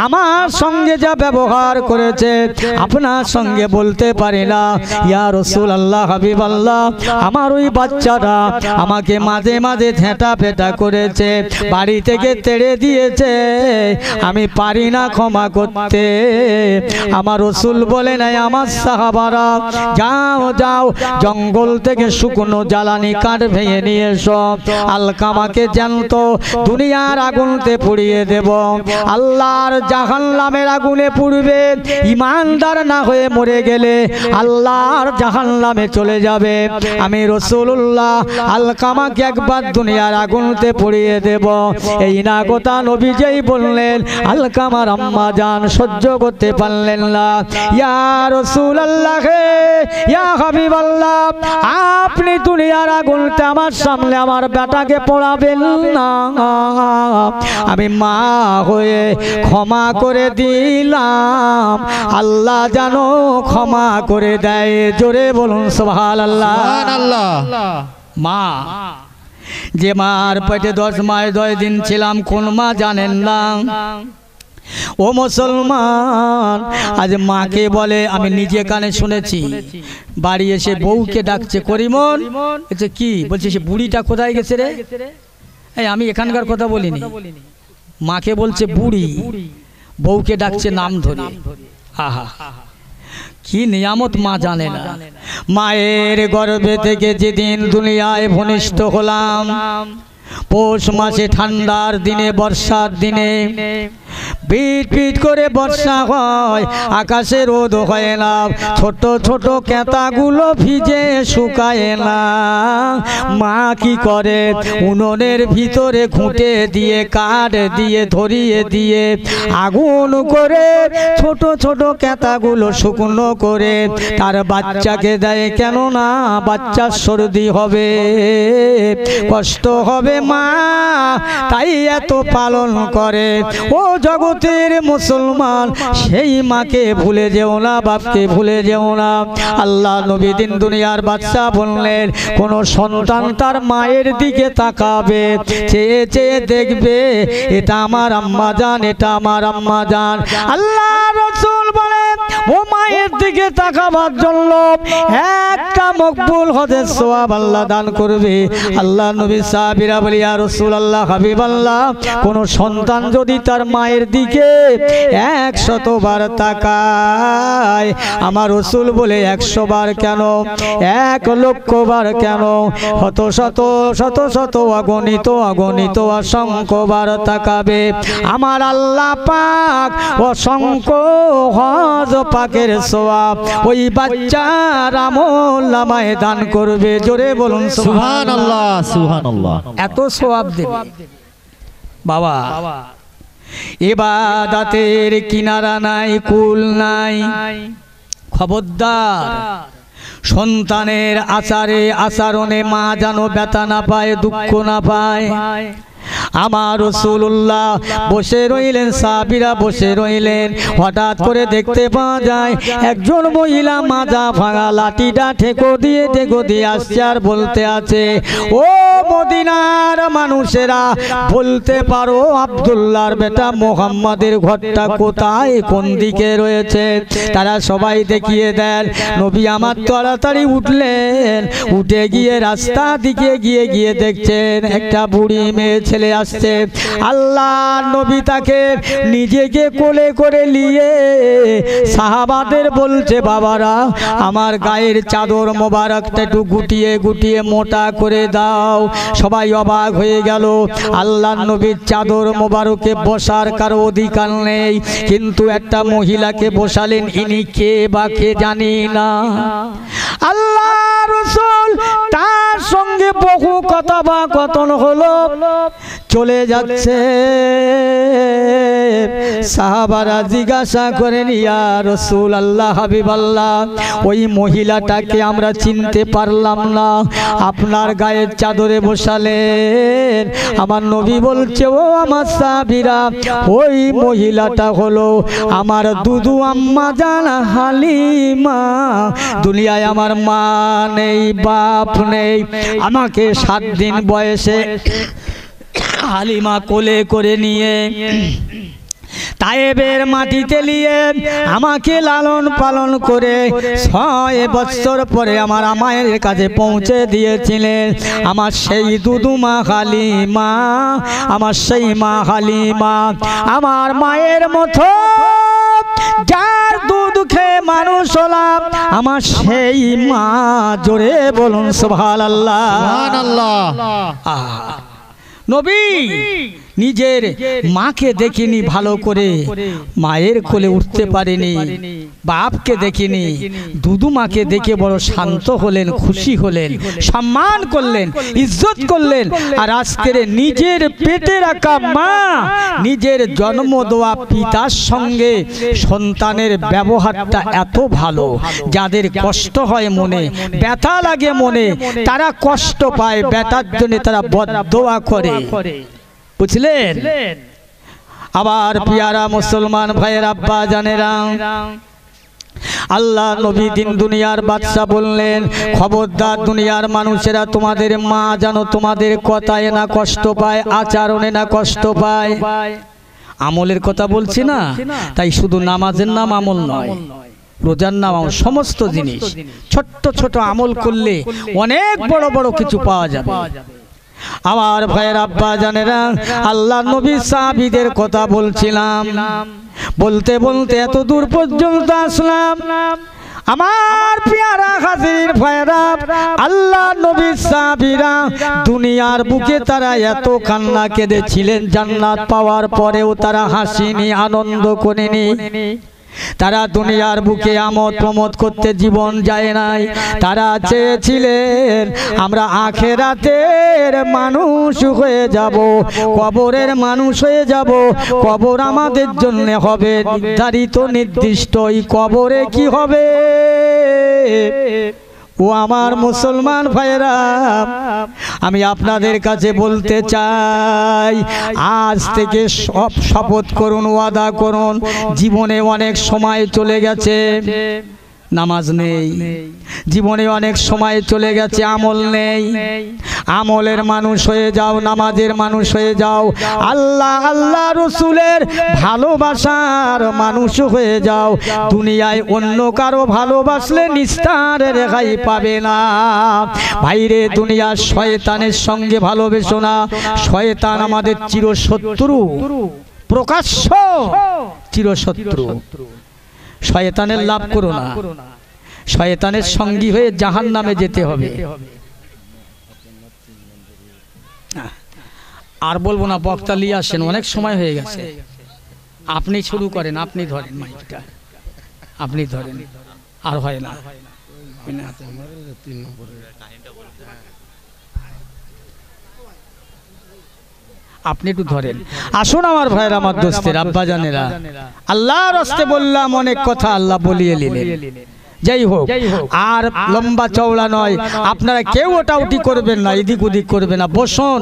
আমার সঙ্গে যা ব্যবহার করেছে, আপনার সঙ্গে বলতে পারি না। ইয়া রাসূল আল্লাহ, হাবিব আল্লাহ, আমার ওই বাচ্চাটা আমাকে মাঝে মাঝে ঝেঁটা ফেটা করেছে, বাড়ি থেকে তেড়ে দিয়েছে, আমি পারি না ক্ষমা করতে। আমার রাসূল বলে নাই, আমার সাহাবারা যাও যাও, জঙ্গল থেকে শুকনো জ্বালানি কাঠ ভেঙে নিয়ে এসো, আলকামাকে জ্যান্ত দুনিয়ার আগুনতে পুড়িয়ে দেব, আল্লাহর জাহান্নামের আগুনে পুড়বে। ইমানদার না হয়ে মরে গেলে আল্লাহর জাহান্নামে চলে যাবে। আমি রাসূলুল্লাহ আলকামাকে একবার দুনিয়ার আগুনতে পুড়িয়ে দেব। এই না কথা নবী যেই বললেন, আলকামার আম্মা জান সহ্য করতে পারলেন না। ইয়া রাসূলুল্লাহ, ইয়া হাবিবাল্লাহ, আপনি দুনিয়ার আগুনতে আমার সামনে আমার বেটাকে পোড়াবেন না। আমি মা হয়ে ক্ষমা করে দিলাম, আল্লাহ যেন ক্ষমা করে দেয়। জোরে বলুন সুবহানাল্লাহ। মা, যে মার পেটে 10 মাস 10 দিন ছিলাম, কোন মা জানেন না? ও মুসলমান, আজ মাকে বলে, আমি নিজে কানে শুনেছি, বাড়ি এসে বউকে ডাকছে, করিমন, এটা কি বলছে, সে বুড়িটা কোথায় গেছে রে? এই আমি এখানকার কথা বলিনি, মাকে বলছে বুড়ি, বউকে ডাকছে নাম ধরে। আহা, কি নিয়ামত মা জানে না। মায়ের গর্ভে থেকে যেদিন দুনিয়ায় ভূমিষ্ঠ হলাম, পৌষ মাসে ঠান্ডার দিনে, বর্ষার দিনে, পিট পিট করে বর্ষা হয়, আকাশে রোদ হয় না, ছোট ছোট কেতাগুলো ভিজে শুকায় না। মা কি করে, উনুনের ভিতরে ঘুঁটে দিয়ে কাঠ দিয়ে ধরিয়ে দিয়ে আগুন করে ছোট ছোট কেতাগুলো শুকনো করে তার বাচ্চাকে দেয়। কেননা বাচ্চার সর্দি হবে, কষ্ট হবে মা, তাই এত পালন করে। ও জগতের মুসলমান, সেই মাকে ভুলে যেও না, বাপকে ভুলে যেও না। আল্লাহ নবী দিন দুনিয়ার বাদশা বললেন, কোন সন্তান তার মায়ের দিকে তাকাবে, চেয়ে চেয়ে দেখবে এটা আমার আম্মা জান, এটা আমার আম্মা জান। আল্লাহ রাসূল বলেন, ও মায়ের দিকে তাকাবার জন্য একটা মকবুল হজের সওয়াব আল্লাহ দান করবে। আল্লাহ নবী সাহাবীরা বলে, ইয়া রাসূলুল্লাহ, হাবিবাল্লাহ, কোন সন্তান যদি তার মায়ের দিকে 100 বার তাকায়, আমার রাসূল বলে 100 বার কেন, 1 লক্ষ বার কেন, শত শত শত শত অগণিত অগণিত অসংখ্য বার তাকাবে, আমার আল্লাহ পাক অসংখ্য হজ পাকের সওয়াব ওই বাচ্চার আমল নামায় দান করবে। জোরে বলুন সুবহানাল্লাহ, সুবহানাল্লাহ। এত সওয়াব দেবে বাবা। ইবাদতের কিনারা নাই, কুল নাই। খবরদার, সন্তানের আচারে আচরণে মা যেন ব্যথা না পায়, দুঃখ না পায়। আমার রাসূলুল্লাহ বসে রইলেন, সাহাবীরা বসে রইলেন, হঠাৎ করে দেখতে পাওয়া যায় একজন মহিলা মাজা ভাঙা লাঠিটা ঠেকো দিয়ে আসছে আর বলতে আছে, ও মদিনার মানুষেরা, বলতে পারো আব্দুল্লাহর বেটা মুহাম্মাদের ঘরটা কোথায়, কোন দিকে রয়েছে? তারা সবাই দেখিয়ে দেন। নবী আমার তাড়াতাড়ি উঠলেন, উঠে গিয়ে রাস্তা দিকে গিয়ে দেখছেন একটা বুড়ি মেয়ে ছেলে আসছে। আল্লাহ নবী তাকে নিজেকে কোলে করে নিয়ে সাহাবাদের বলছে, বাবারা, আমার গায়ের চাদর মোবারকটা একটু গুটিয়ে গুটিয়ে মোটা করে দাও। সবাই অবাক হয়ে গেল। আল্লাহ নবীর চাদর মোবারকে বসার কারো অধিকার নেই, কিন্তু একটা মহিলাকে বসালেন, ইনি কে বা কে জানি না। আল্লাহ রাসূল তার সঙ্গে বহু কথা বা কথন হলো, চলে যাচ্ছে। সাহাবারা জিজ্ঞাসা করেন, ইয়া রাসূলুল্লাহ, হাবিবাল্লাহ, ওই মহিলাটাকে আমরা চিনতে পারলাম না, আপনার গায়ের চাদরে বসালেন। আমার নবী বলছে, ও আমার সাহাবীরা, ওই মহিলাটা হলো আমার দুদু আম্মা জান হালিমা। দুনিয়ায় আমার মা নেই, বাপ নেই, আমাকে 7 দিন বয়সে হালিমা কোলে করে নিয়ে তায়েবের মাটিতে নিয়ে আমাকে লালন পালন করে 6 বছর পরে আমার মায়ের কাছে পৌঁছে দিয়েছিলেন। আমার সেই দুদুমা হালিমা, আমার সেই মা হালিমা, আমার মায়ের মতো যার দুধ খেয়ে মানুষ হলাম, আমার সেই মা। জোরে বলুন সুবহানাল্লাহ, সুবহানাল্লাহ। নবী নিজের মাকে দেখিনি ভালো করে, মায়ের কোলে উঠতে পারেনি, বাপকে দেখিনি, দুদু মাকে দেখে বড় শান্ত হলেন, খুশি হলেন, সম্মান করলেন, ইজ্জত করলেন। আর আজকের নিজের পেটে রাখা মা, নিজের জন্ম দেওয়া পিতার সঙ্গে সন্তানের ব্যবহারটা এত ভালো, যাদের কষ্ট হয় মনে, ব্যথা লাগে মনে, তারা কষ্ট পায়, ব্যথার জন্য তারা বদদোয়া করে, বুঝলেন? আবার পিয়ারা মুসলমান ভাইয়ের আব্বা জানেরা, আল্লাহ নবী দিন দুনিয়ার বাদশা বললেন, খবরদার দুনিয়ার মানুষেরা, তোমাদের মা যেন তোমাদের কথায় না কষ্ট পায়, আচরণে না কষ্ট পায়। আমলের কথা বলছি না, তাই শুধু নামাজের নাম আমল নয়, রোজার নাম আমল, সমস্ত জিনিস ছোট্ট ছোট আমল করলে অনেক বড় বড় কিছু পাওয়া যাবে। আমার ভাইয়ের আব্বা জানেরা, আল্লাহ নবী সাহাবীদের কথা বলছিলাম, বলতে বলতে এত দূর পর্যন্ত আসলাম। আমার পিয়ারা হাজির ভাইরা, আল্লাহ নবী সাহাবীরা দুনিয়ার বুকে তারা এত কান্না কেঁদেছিলেন, জান্নাত পাওয়ার পরেও তারা হাসিনি, আনন্দ করেনি। তারা দুনিয়ার বুকে আমোদ প্রমোদ করতে জীবন যায় নাই। তারা চেয়েছিলেন আমরা আখেরাতের মানুষ হয়ে যাব, কবরের মানুষ হয়ে যাব। কবর আমাদের জন্য হবে নির্ধারিত, নির্দিষ্ট। এই কবরে কি হবে? ও আমার মুসলমান ভাইরা, আমি আপনাদের কাছে বলতে চাই, আজ থেকে সব শপথ করুন, ওয়াদা করুন। জীবনে অনেক সময় চলে গেছে, নামাজ নেই। জীবনে অনেক সময় চলে গেছে, আমল নেই। আমলের মানুষ হয়ে যাও, নামাজের মানুষ হয়ে যাও। আল্লাহ আল্লাহ রসুলের ভালোবাসার মানুষ হয়ে যাও। দুনিয়ায় অন্য কারো ভালোবাসলে নিস্তার রেহাই পাবে না। ভাইরে, দুনিয়ার শয়তানের সঙ্গে ভালোবেসো না। শয়তান আমাদের চিরশত্রু, প্রকাশ্য চিরশত্রু। শয়তানের লাভ করো না, শয়তানের সঙ্গী হয়ে জাহান্নামে যেতে হবে। আর বলবো না, বক্তা নিয়ে আসেন, অনেক সময় হয়ে গেছে। আপনি শুরু করেন, আপনি ধরেন মাইকটা, আপনি ধরেন। আর হয় না, আপনি একটু ধরেন। আসুন আমার ভাইয়েরা, আমার দোস্তের আব্বাজানেরা, আল্লাহর রাস্তে বললাম অনেক কথা, আল্লাহ বলিয়ে নিলেন। যাই হোক, আর লম্বা চওড়া নয়, আপনারা কেউ ওটা উঠি করবেন না, এদিক ওদিক করবেন না, বসুন।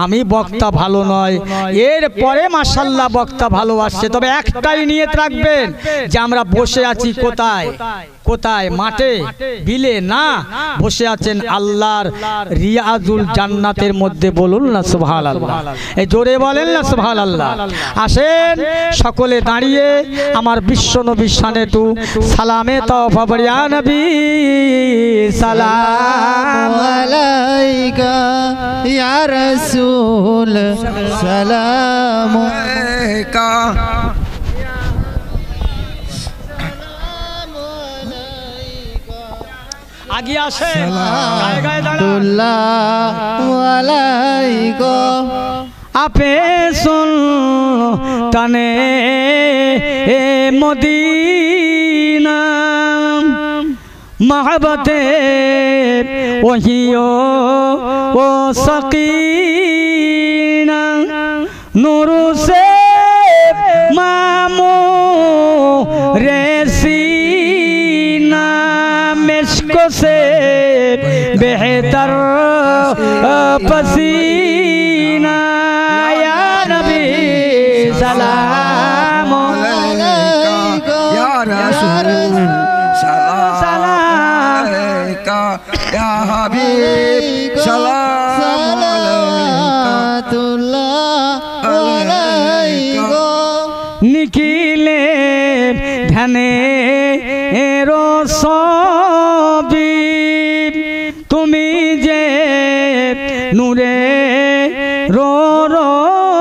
আমি বক্তা ভালো নয়, এর পরে মাশাআল্লাহ বক্তা ভালো আসছে। তবে একটাই নিয়ত রাখবেন যে আমরা বসে আছি কোথায়? কোথায়? মাঠে, বিলে না, বসে আছেন আল্লাহর রিয়াজুল জান্নাতের মধ্যে। বলুন না সুবহানাল্লাহ, এই জোরে বলেন না সুবহানাল্লাহ। আসেন সকলে দাঁড়িয়ে আমার বিশ্ব নবীর শানে একটু সালামে তওবা পড়ি। ইয়া নবী সালাম আলাইকা ইয়া রাসূল সালাম আলাইকা। আগে আসেন, গায়ে গায়ে দাঁড়ান। আপে শুন তানে এ মদিনা, মহব্বতে ওহিও ও সকিনা, নূর সে মামু রেসিনা, मिश्क से बेहतर पसीना। या नबी सलाम अलैका, या रसूल सलाम अलैका, या हबीब सलाम अलैका। निकिले धने एरो সবি তুমি যে নূরে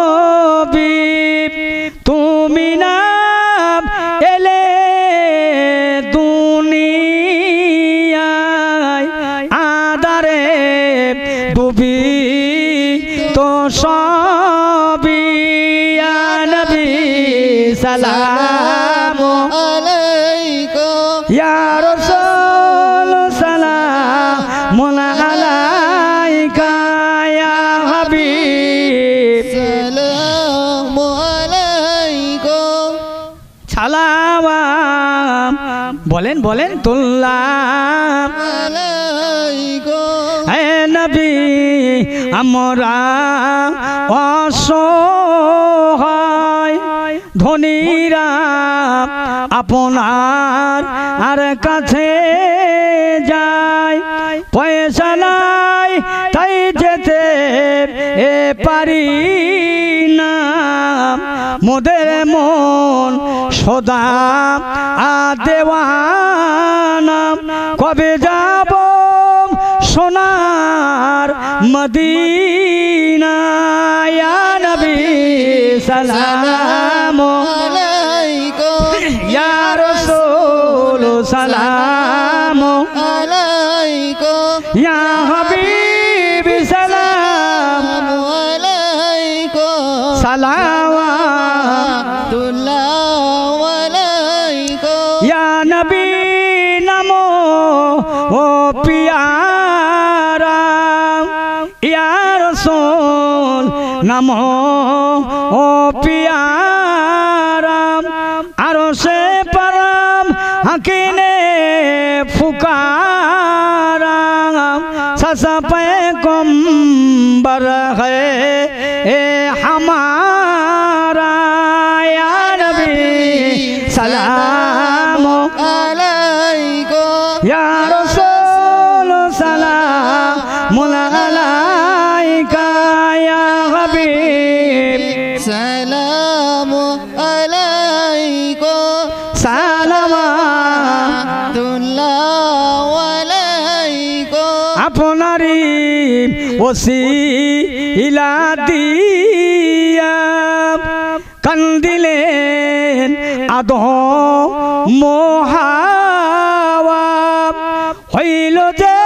রবি, তুমি না এলে দুনিয়ায় আদারে ডুবি তো সবি। ইয়া নবী সালাম আলাইকা, ইয়া রাসূল সালাম আলাইকা, ইয়া হাবিব সালাম আলাইকা। সালাম বলেন বলেন, তুল্লাম আলাইকা। হে নবী, আমরা অসহায় ধনীরা আপনার আর কাছে যায়, পয়সা নাই তাই যেতে পারি না। মোদের মন সদা দেওয়ানা, কবে যাব সোনার মদিনা। ইয়া নবী সালাম আলাইকা, ইয়া রাসূল সালাম আলাইকা ইয়া হাবিবি সালাম আলাইকা সালাওয়াতুল্লাহ আলাইকা ইয়া নবী নমো ও পিয়ারা ইয়া রাসূল নমো ও পিয়ারা আরশে পারাম হাকিনে ফুকারা সাসা पैगंबर है ए हमारा या नबी सलाम আলাইকা या रसूल सलाम अलैका या हबीब সালাম আলাইকা সালাওয়াতুল্লাহ আলাইকা আপনারি ওসিলা দিয়া কান্দিলেন আদম হাওয়া হইল যে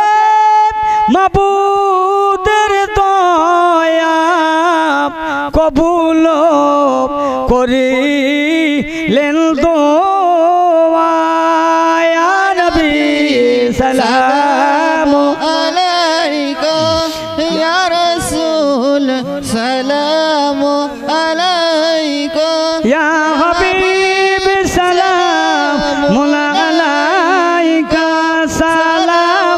মাবুদের দয়া কবুল করিলেন দোয়া ইয়া নবী সালাম আলাইকা ইয়া রাসূল সালাম আলাইকা ইয়া হাবিব সালাম আলাইকা সালাওয়াতুল্লাহ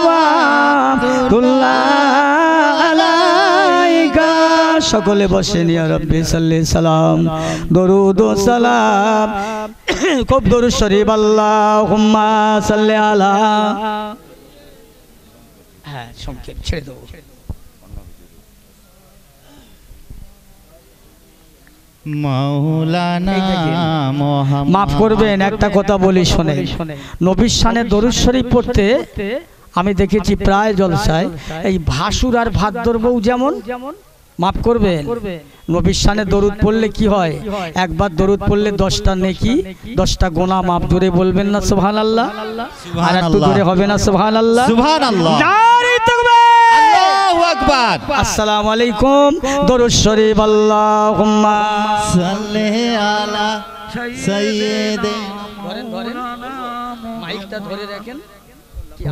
আলাইকা সকলে বসেন ইয়া রাব্বি সাল্লি সালাম দরুদ ও সালাম খুব দরুদ শরীফ আল্লাহুম্মা সাল্লি আলা হ্যাঁ সংক্ষেপ ছেড়ে দেবো মাওলানা মুহাম্মদ মাফ করবেন একটা কথা বলি শোনে নবীর শানে দরুদ শরীফ পড়তে আমি দেখেছি প্রায় জলসায় এই ভাসুর আর ভাদ্র বউ যেমন মাফ করবেন নবীর শানে দরুদ পড়লে কি হয় একবার দরুদ পড়লে 10টা নেকি 10টা গোনা মাফ জোরে বলবেন না সুবহানাল্লাহ আর একটু জোরে হবে না সুবহানাল্লাহ সুবহানাল্লাহ নারে তাকবীর আল্লাহু আকবার আসসালামু আলাইকুম দরুদ শরীফ আল্লাহুম্মা সাল্লি আলা সাইয়্যিদি ধরেন মাইকটা ধরে রাখেন কি